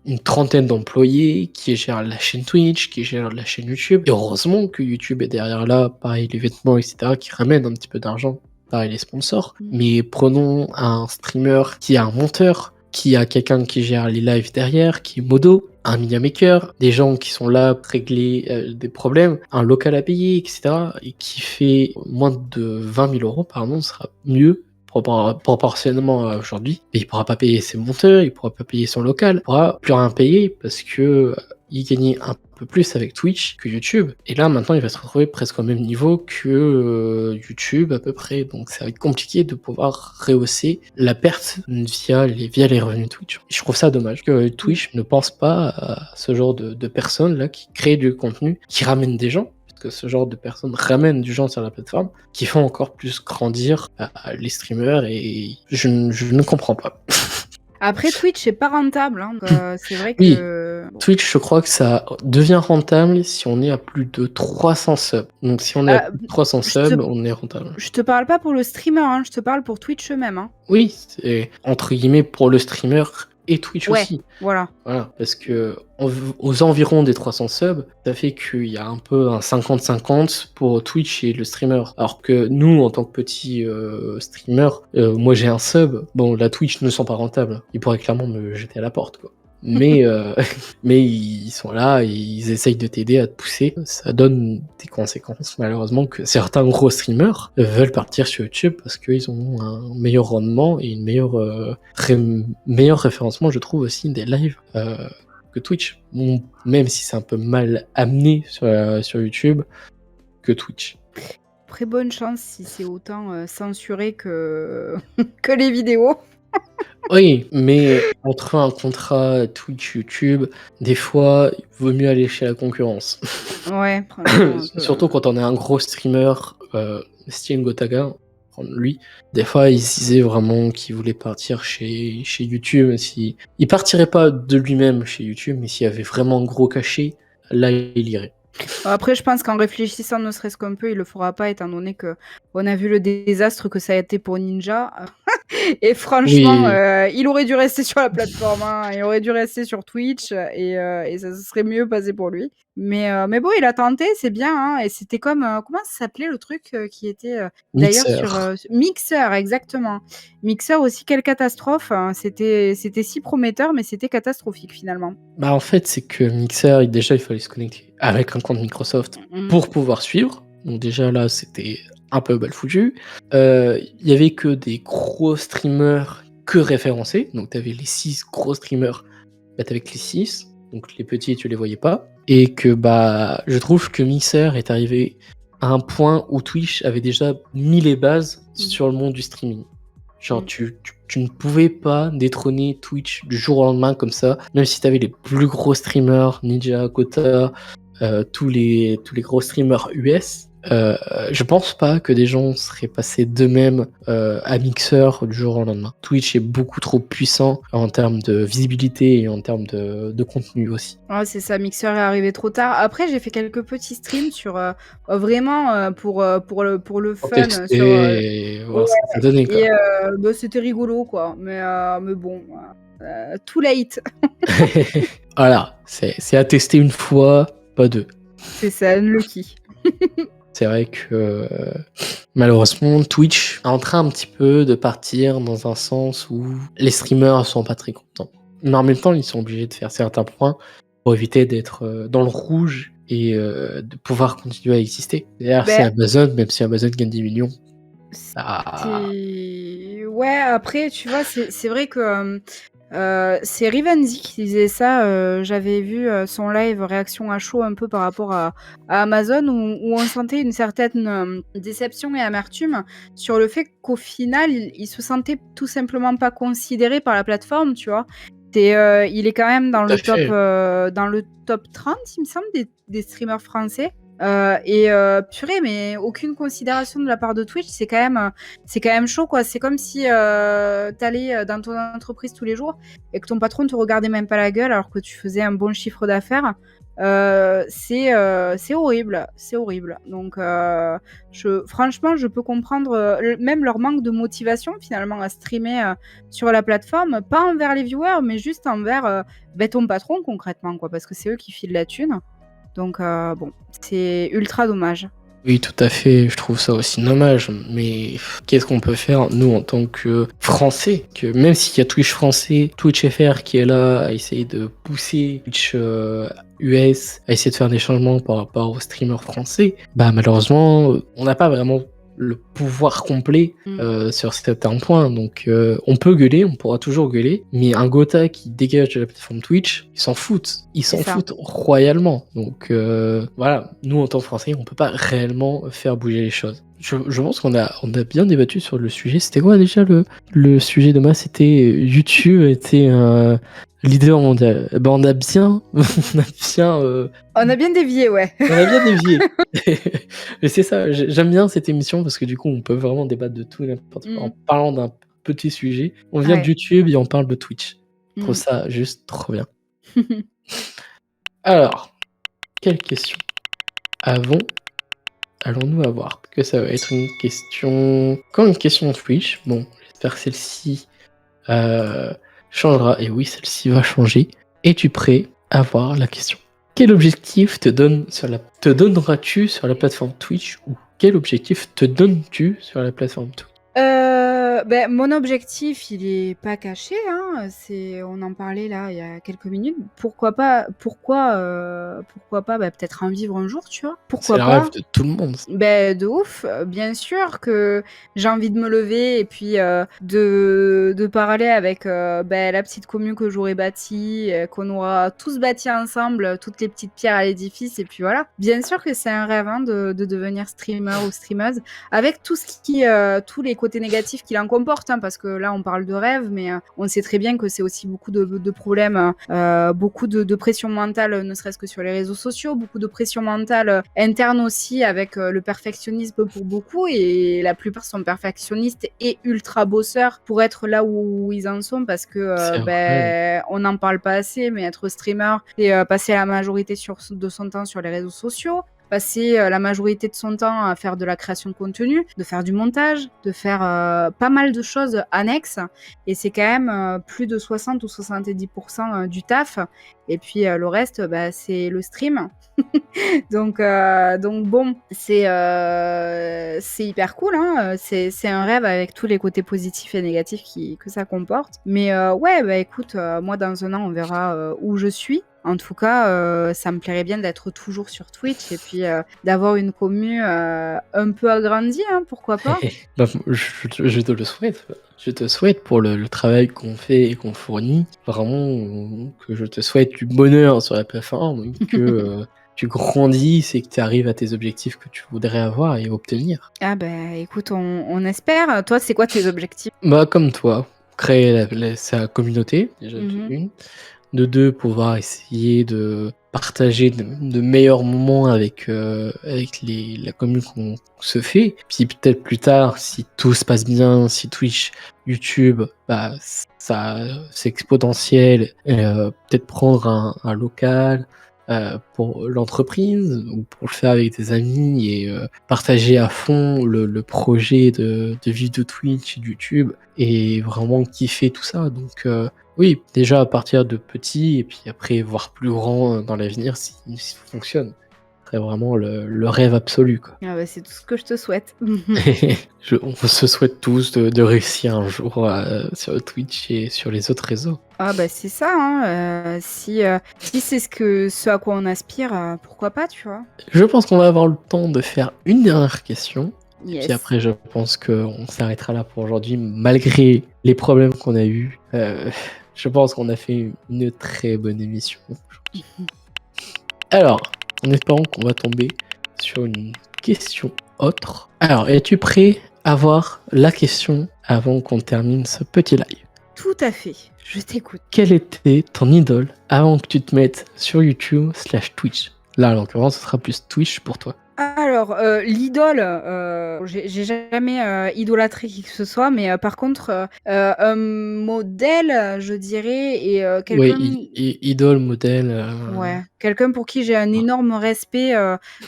une trentaine d'employés, qui gère la chaîne Twitch, qui gère la chaîne YouTube. Et heureusement que YouTube est derrière là, pareil les vêtements, etc., qui ramènent un petit peu d'argent, pareil les sponsors. Mais prenons un streamer qui a un monteur, qui a quelqu'un qui gère les lives derrière, qui est modo, un media maker, des gens qui sont là pour régler des problèmes, un local à payer, etc. Et qui fait moins de 20 000 euros par an, sera mieux proportionnellement à aujourd'hui. Et il pourra pas payer ses monteurs, il pourra pas payer son local, il pourra plus rien payer parce que il gagnait un peu plus avec Twitch que YouTube. Et là, maintenant, il va se retrouver presque au même niveau que YouTube à peu près. Donc, ça va être compliqué de pouvoir rehausser la perte via les revenus Twitch. Et je trouve ça dommage que Twitch ne pense pas à ce genre de personnes-là qui créent du contenu, qui ramènent des gens. Que ce genre de personnes ramènent du gens sur la plateforme, qui font encore plus grandir les streamers, et je ne comprends pas. Après, Twitch, c'est pas rentable. Hein. C'est vrai Oui. que... Twitch, je crois que ça devient rentable si on est à plus de 300 subs. Donc si on est à plus de 300 subs, on est rentable. Je te parle pas pour le streamer, hein, je te parle pour Twitch eux-mêmes. Hein. Oui, c'est entre guillemets pour le streamer et Twitch aussi. Voilà, parce que aux environs des 300 subs, ça fait qu'il y a un peu un 50-50 pour Twitch et le streamer. Alors que nous, en tant que petits streamers, moi j'ai un sub, bon, la Twitch ne sont pas rentables. Ils pourraient clairement me jeter à la porte, quoi. Mais ils sont là, ils essayent de t'aider à te pousser. Ça donne des conséquences, malheureusement, que certains gros streamers veulent partir sur YouTube parce qu'ils ont un meilleur rendement et une meilleur référencement, je trouve, aussi des lives que Twitch. Bon, même si c'est un peu mal amené sur YouTube que Twitch. Très bonne chance si c'est autant censuré que les vidéos. Oui, mais entre un contrat Twitch, YouTube, des fois, il vaut mieux aller chez la concurrence. Ouais. Surtout quand on est un gros streamer, style Gotaga, lui, des fois, il disait vraiment qu'il voulait partir chez YouTube. Il partirait pas de lui-même chez YouTube, mais s'il y avait vraiment un gros cachet, là, il irait. Après, je pense qu'en réfléchissant ne serait-ce qu'un peu, il le fera pas, étant donné que on a vu le désastre que ça a été pour Ninja. Et franchement, Oui. il aurait dû rester sur la plateforme, hein. Il aurait dû rester sur Twitch, et ça serait mieux passé pour lui. Mais bon, il a tenté, c'est bien, hein. Et c'était comme comment ça s'appelait le truc qui était d'ailleurs Mixer. sur Mixer, exactement. Mixer aussi, quelle catastrophe, hein. C'était si prometteur, mais c'était catastrophique finalement. Bah en fait, c'est que Mixer, déjà, il fallait se connecter avec un compte Microsoft pour pouvoir suivre. Donc déjà là, c'était un peu mal foutu. Il y avait que des gros streamers que référencés. Donc t'avais les 6 gros streamers, bah t'avais que les 6. Donc les petits, tu les voyais pas. Et que bah je trouve que Mixer est arrivé à un point où Twitch avait déjà mis les bases sur le monde du streaming. Genre tu ne pouvais pas détrôner Twitch du jour au lendemain comme ça, même si t'avais les plus gros streamers, Ninja, Kota, tous les gros streamers US. Je pense pas que des gens seraient passés d'eux-mêmes à Mixer du jour au lendemain. Twitch est beaucoup trop puissant en termes de visibilité et en termes de contenu aussi. Ouais, c'est ça, Mixer est arrivé trop tard. Après, j'ai fait quelques petits streams sur vraiment pour le Pour fun. tester Sur, et voir ce que ça donnait, quoi. et bah, c'était rigolo, quoi. Mais bon, too late. Voilà, c'est à tester une fois, pas deux. C'est ça, unlucky. C'est vrai que malheureusement, Twitch est en train un petit peu de partir dans un sens où les streamers sont pas très contents. Mais en même temps, ils sont obligés de faire certains points pour éviter d'être dans le rouge et de pouvoir continuer à exister. D'ailleurs, c'est Amazon, même si Amazon gagne 10 millions. Ouais, après, tu vois, c'est vrai que c'est Rivenzi qui disait ça. J'avais vu son live réaction à chaud un peu par rapport à Amazon, où on sentait une certaine déception et amertume sur le fait qu'au final, il se sentait tout simplement pas considéré par la plateforme, tu vois. Il est quand même dans le top 30, il me semble, des streamers français. Purée, mais aucune considération de la part de Twitch, c'est quand même chaud, quoi. C'est comme si t'allais dans ton entreprise tous les jours et que ton patron te regardait même pas la gueule alors que tu faisais un bon chiffre d'affaires. C'est horrible, c'est horrible. Donc franchement, je peux comprendre même leur manque de motivation finalement à streamer sur la plateforme, pas envers les viewers, mais juste envers ton patron concrètement, quoi, parce que c'est eux qui filent la thune. Donc bon, c'est ultra dommage. Oui, tout à fait, je trouve ça aussi dommage, mais qu'est-ce qu'on peut faire, nous, en tant que Français, que même s'il y a Twitch français, Twitch FR qui est là à essayer de pousser Twitch US, à essayer de faire des changements par rapport aux streamers français, bah malheureusement, on n'a pas vraiment le pouvoir complet Mm. sur certains points. Donc on peut gueuler, on pourra toujours gueuler, mais un Gotha qui dégage de la plateforme Twitch, ils s'en foutent. Ils C'est s'en ça. foutent royalement. Donc voilà, nous en tant que Français, on peut pas réellement faire bouger les choses. Je pense qu'on a bien débattu sur le sujet. C'était quoi déjà le sujet de masse? C'était YouTube était un leader mondial. Ben on a bien, On a bien dévié, ouais. on a bien dévié. Mais c'est ça, j'aime bien cette émission parce que du coup, on peut vraiment débattre de tout et n'importe quoi en parlant d'un petit sujet. On vient de Ouais. YouTube et on parle de Twitch. Je trouve Mm. ça juste trop bien. Alors, quelle question allons-nous avoir? Que ça va être une question... Quand une question Twitch, bon, j'espère que celle-ci changera. Et oui, celle-ci va changer. Es-tu prêt à voir la question? Quel objectif te donneras-tu sur la plateforme Twitch, ou quel objectif te donnes-tu sur la plateforme Twitch? Ben, mon objectif, il est pas caché, hein. On en parlait là il y a quelques minutes. Pourquoi pas, ben, peut-être en vivre un jour, tu vois? C'est Pourquoi le pas? rêve de tout le monde. Ben, de ouf. Bien sûr que j'ai envie de me lever et puis de parler avec ben, la petite commune que j'aurais bâtie, qu'on aura tous bâti ensemble, toutes les petites pierres à l'édifice, et puis voilà. Bien sûr que c'est un rêve, hein, de devenir streamer ou streameuse, avec tout ce tous les côtés négatifs qu'il en comporte, hein, parce que là on parle de rêve, mais on sait très bien que c'est aussi beaucoup de problèmes, beaucoup de pression mentale, ne serait-ce que sur les réseaux sociaux, beaucoup de pression mentale interne aussi, avec le perfectionnisme pour beaucoup, et la plupart sont perfectionnistes et ultra bosseurs pour être là où ils en sont, parce que C'est vrai. ben, on n'en parle pas assez, mais être streamer, c'est passer la majorité de son temps sur les réseaux sociaux, passer la majorité de son temps à faire de la création de contenu, de faire du montage, de faire pas mal de choses annexes, et c'est quand même plus de 60 ou 70% du taf, et puis le reste, bah, c'est le stream. Donc bon, c'est hyper cool, hein. C'est un rêve avec tous les côtés positifs et négatifs que ça comporte. Mais ouais, bah écoute, moi dans un an, on verra où je suis. En tout cas, ça me plairait bien d'être toujours sur Twitch, et puis d'avoir une commu un peu agrandie, hein, pourquoi pas. Bah, je te le souhaite. Je te souhaite pour le travail qu'on fait et qu'on fournit. Vraiment, que je te souhaite du bonheur sur la plateforme, que tu grandisses et que tu arrives à tes objectifs que tu voudrais avoir et obtenir. Ah bah écoute, on espère. Toi, c'est quoi tes objectifs? Bah, comme toi, créer sa communauté, déjà de Mhm. une. De deux, pouvoir essayer de partager de meilleurs moments avec la commune qu'on se fait. Puis peut-être plus tard, si tout se passe bien, si Twitch, YouTube, bah ça c'est exponentiel, peut-être prendre un local pour l'entreprise, ou pour le faire avec des amis, et partager à fond le projet de vie de Twitch et de YouTube, et vraiment kiffer tout ça. Donc oui, déjà à partir de petit, et puis après voir plus grand dans l'avenir si ça fonctionne. Ce serait vraiment le rêve absolu, quoi. Ah bah, c'est tout ce que je te souhaite. On se souhaite tous de réussir un jour sur Twitch et sur les autres réseaux. Ah bah c'est ça, hein. Si c'est ce à quoi on aspire, pourquoi pas, tu vois? Je pense qu'on va avoir le temps de faire une dernière question. Et puis Yes. après, je pense qu'on s'arrêtera là pour aujourd'hui, malgré les problèmes qu'on a eus. Je pense qu'on a fait une très bonne émission aujourd'hui. Alors, en espérant qu'on va tomber sur une question autre. Alors, es-tu prêt à voir la question avant qu'on termine ce petit live? Tout à fait, je t'écoute. Quelle était ton idole avant que tu te mettes sur YouTube/Twitch? Là, en l'occurrence, ce sera plus Twitch pour toi. Alors, l'idole, j'ai jamais idolâtré qui que ce soit, mais par contre, un modèle, je dirais, et Oui, quelqu'un... idole, modèle. Ouais, quelqu'un pour qui j'ai un énorme respect,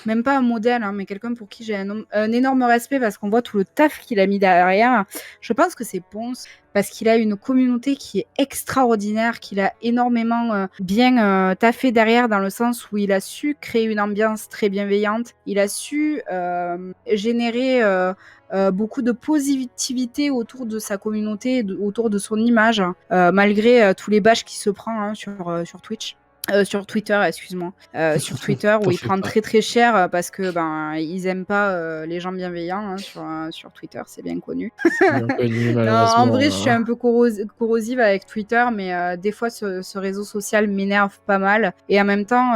même pas un modèle, hein, mais quelqu'un pour qui j'ai un énorme respect, parce qu'on voit tout le taf qu'il a mis derrière. Je pense que c'est Ponce, parce qu'il a une communauté qui est extraordinaire, qu'il a énormément bien taffé derrière, dans le sens où il a su créer une ambiance très bienveillante. Il a su générer beaucoup de positivité autour de sa communauté, autour de son image, malgré tous les bâches qu'il se prend, hein, sur Twitch. Sur Twitter, excuse-moi. Sur Twitter où T'en ils fais prennent pas. très, très cher, parce que, ben, ils aiment pas, les gens bienveillants, hein, sur Twitter, c'est bien connu. C'est bien connu Non, en malheureusement, vrai, je suis un peu corrosive avec Twitter, mais des fois, ce réseau social m'énerve pas mal et en même temps,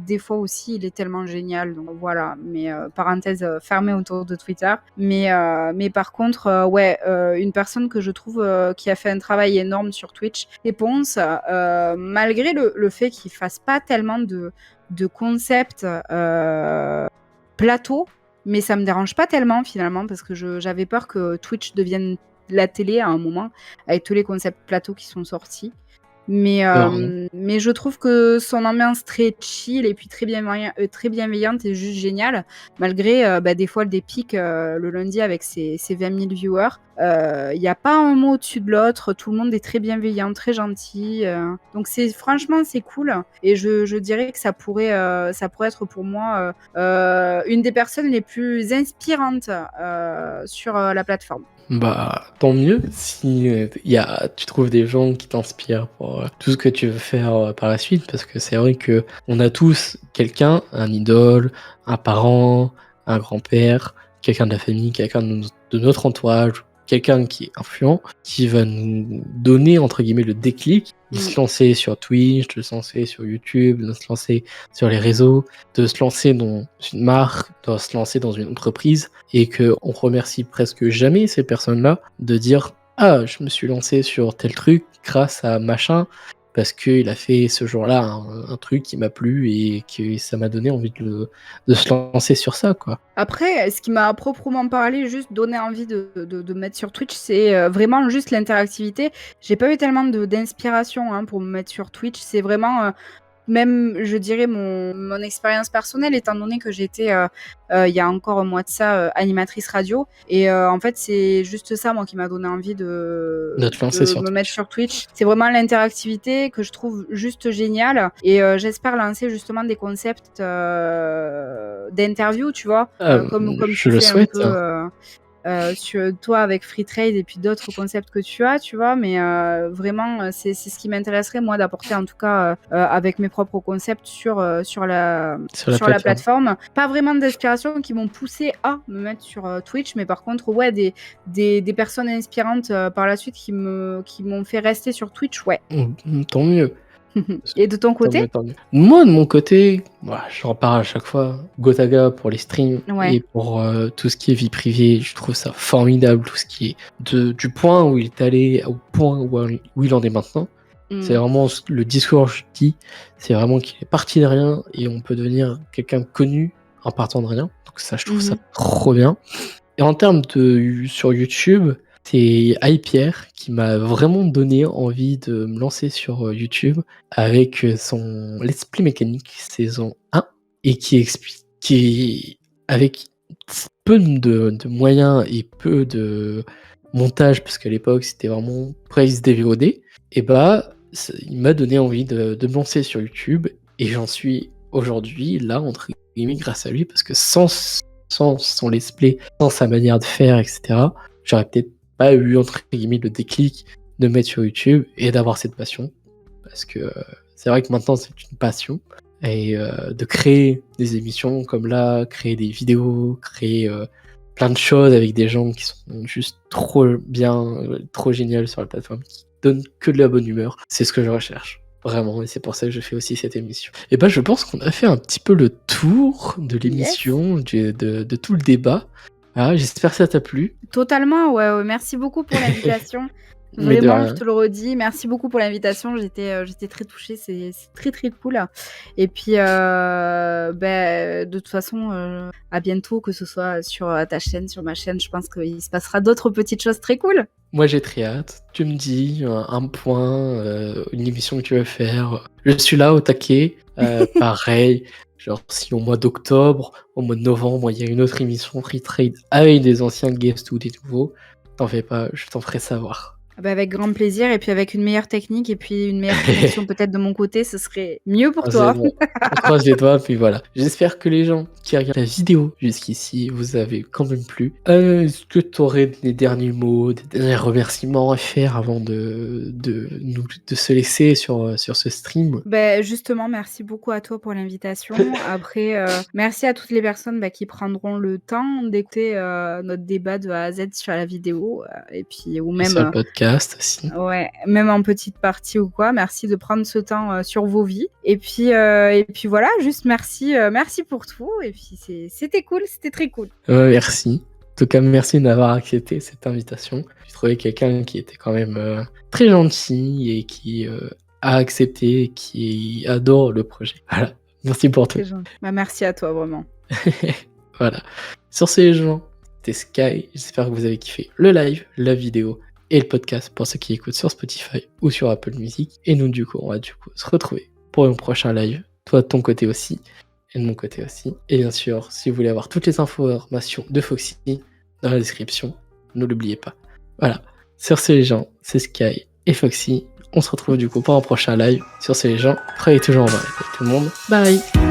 des fois aussi, il est tellement génial, donc voilà. Mais parenthèse, fermée autour de Twitter. Mais par contre, ouais, une personne que je trouve, qui a fait un travail énorme sur Twitch, c'est Ponce, malgré le fait qu'il fasse pas tellement de concepts, plateaux, mais ça me dérange pas tellement finalement parce que j'avais peur que Twitch devienne la télé à un moment avec tous les concepts plateaux qui sont sortis. alors, hein. Mais je trouve que son ambiance très chill et puis très bienveillante est juste géniale, malgré bah, des fois des pics le lundi avec ses 20 000 viewers. Il n'y a pas un mot au-dessus de l'autre, tout le monde est très bienveillant, très gentil. Donc franchement, c'est cool. Et je dirais que ça pourrait être pour moi une des personnes les plus inspirantes sur la plateforme. Bah, tant mieux si tu trouves des gens qui t'inspirent pour tout ce que tu veux faire par la suite, parce que c'est vrai que on a tous quelqu'un, un idole, un parent, un grand-père, quelqu'un de la famille, quelqu'un de notre entourage, quelqu'un qui est influent, qui va nous donner entre guillemets le déclic de Mm. se lancer sur Twitch, de se lancer sur YouTube, de se lancer sur les réseaux, de se lancer dans une marque, de se lancer dans une entreprise, et que on remercie presque jamais ces personnes-là de dire ah, je me suis lancé sur tel truc grâce à machin parce qu'il a fait ce jour-là un truc qui m'a plu et que ça m'a donné envie de se lancer sur ça, quoi. Après, ce qui m'a proprement parlé, juste donné envie de me mettre sur Twitch, c'est vraiment juste l'interactivité. J'ai pas eu tellement d'inspiration hein, pour me mettre sur Twitch. C'est vraiment même, je dirais, mon expérience personnelle, étant donné que j'étais, il y a encore un mois de ça, animatrice radio. Et en fait, c'est juste ça, moi, qui m'a donné envie De te lancer de sur me mettre Twitch. sur Twitch. C'est vraiment l'interactivité que je trouve juste géniale. Et j'espère lancer justement des concepts d'interview, tu vois, Ah, comme je tu le fais un souhaite, peu... hein. sur toi avec Free Trade et puis d'autres concepts que tu as, tu vois, mais vraiment, c'est ce qui m'intéresserait, moi, d'apporter en tout cas avec mes propres concepts sur la Sur la plateforme. plateforme. Pas vraiment d'inspiration qui m'ont poussé à me mettre sur Twitch, mais par contre, ouais, des personnes inspirantes par la suite qui m'ont fait rester sur Twitch, ouais. Tant mieux. Et de ton côté? Tant mieux. Moi, de mon côté, j'en parle à chaque fois. Gotaga pour les streams Ouais. et pour tout ce qui est vie privée, je trouve ça formidable. Tout ce qui est du point où il est allé au point où il en est maintenant. C'est vraiment le discours que je dis. C'est vraiment qu'il est parti de rien et on peut devenir quelqu'un de connu en partant de rien. Donc ça, je trouve ça trop bien. Et en termes sur YouTube, c'est iPierre qui m'a vraiment donné envie de me lancer sur YouTube avec son Let's Play mécanique saison 1 et qui avec peu de moyens et peu de montage, parce qu'à l'époque c'était vraiment Praise des VOD, et il m'a donné envie de me lancer sur YouTube et j'en suis aujourd'hui là entre guillemets grâce à lui, parce que sans son let's play, sans sa manière de faire, etc., j'aurais peut-être pas eu entre guillemets le déclic de me mettre sur YouTube et d'avoir cette passion, parce que c'est vrai que maintenant c'est une passion, et de créer des émissions comme là, créer des vidéos, créer plein de choses avec des gens qui sont juste trop bien, trop génial sur la plateforme, qui donnent que de la bonne humeur, c'est ce que je recherche. Vraiment, et c'est pour ça que je fais aussi cette émission. Et je pense qu'on a fait un petit peu le tour de l'émission, de tout le débat. Voilà, j'espère que ça t'a plu. Totalement, ouais. Merci beaucoup pour l'invitation. Mais de Vraiment, rien. je te le redis. Merci beaucoup pour l'invitation. J'étais très touchée. C'est très, très cool. Et puis, de toute façon, à bientôt, que ce soit sur ta chaîne, sur ma chaîne. Je pense qu'il se passera d'autres petites choses très cool. Moi, j'ai très hâte. Tu me dis un point, une émission que tu veux faire. Je suis là au taquet. Pareil. Genre, si au mois d'octobre, au mois de novembre, il y a une autre émission Free Trade avec des anciens guests ou des nouveaux, t'en fais pas, je t'en ferai savoir. Bah, avec grand plaisir et puis avec une meilleure technique et puis une meilleure connexion peut-être de mon côté, ce serait mieux pour Ah, toi. c'est bon. On croise les doigts, puis voilà. J'espère que les gens qui regardent la vidéo jusqu'ici vous avez quand même plu. Est-ce que tu aurais des derniers mots, des derniers remerciements à faire avant de se laisser sur ce stream? Beh, justement, merci beaucoup à toi pour l'invitation. Après, merci à toutes les personnes, bah, qui prendront le temps d'écouter, notre débat de A à Z sur la vidéo, et puis ou Et même, sur le podcast aussi. ouais, même en petite partie ou quoi. Merci de prendre ce temps, sur vos vies et puis voilà, juste merci, merci pour tout et puis c'était cool, c'était très cool. Merci. En tout cas, merci d'avoir accepté cette invitation. J'ai trouvé quelqu'un qui était quand même très gentil et qui a accepté, qui adore le projet. Voilà. Merci pour tout. C'est gentil. Bah, merci à toi, vraiment. Voilà. Sur ce, les gens, c'était Sky. J'espère que vous avez kiffé le live, la vidéo et le podcast pour ceux qui écoutent sur Spotify ou sur Apple Music. Et nous, du coup, on va se retrouver pour un prochain live. Toi, de ton côté aussi. Et de mon côté aussi. Et bien sûr, si vous voulez avoir toutes les informations de Foxy dans la description, ne l'oubliez pas. Voilà. Sur ce, les gens, c'est Sky et Foxy. On se retrouve du coup pour un prochain live. Sur ce, les gens, croyez toujours en vrai. Tout le monde, bye!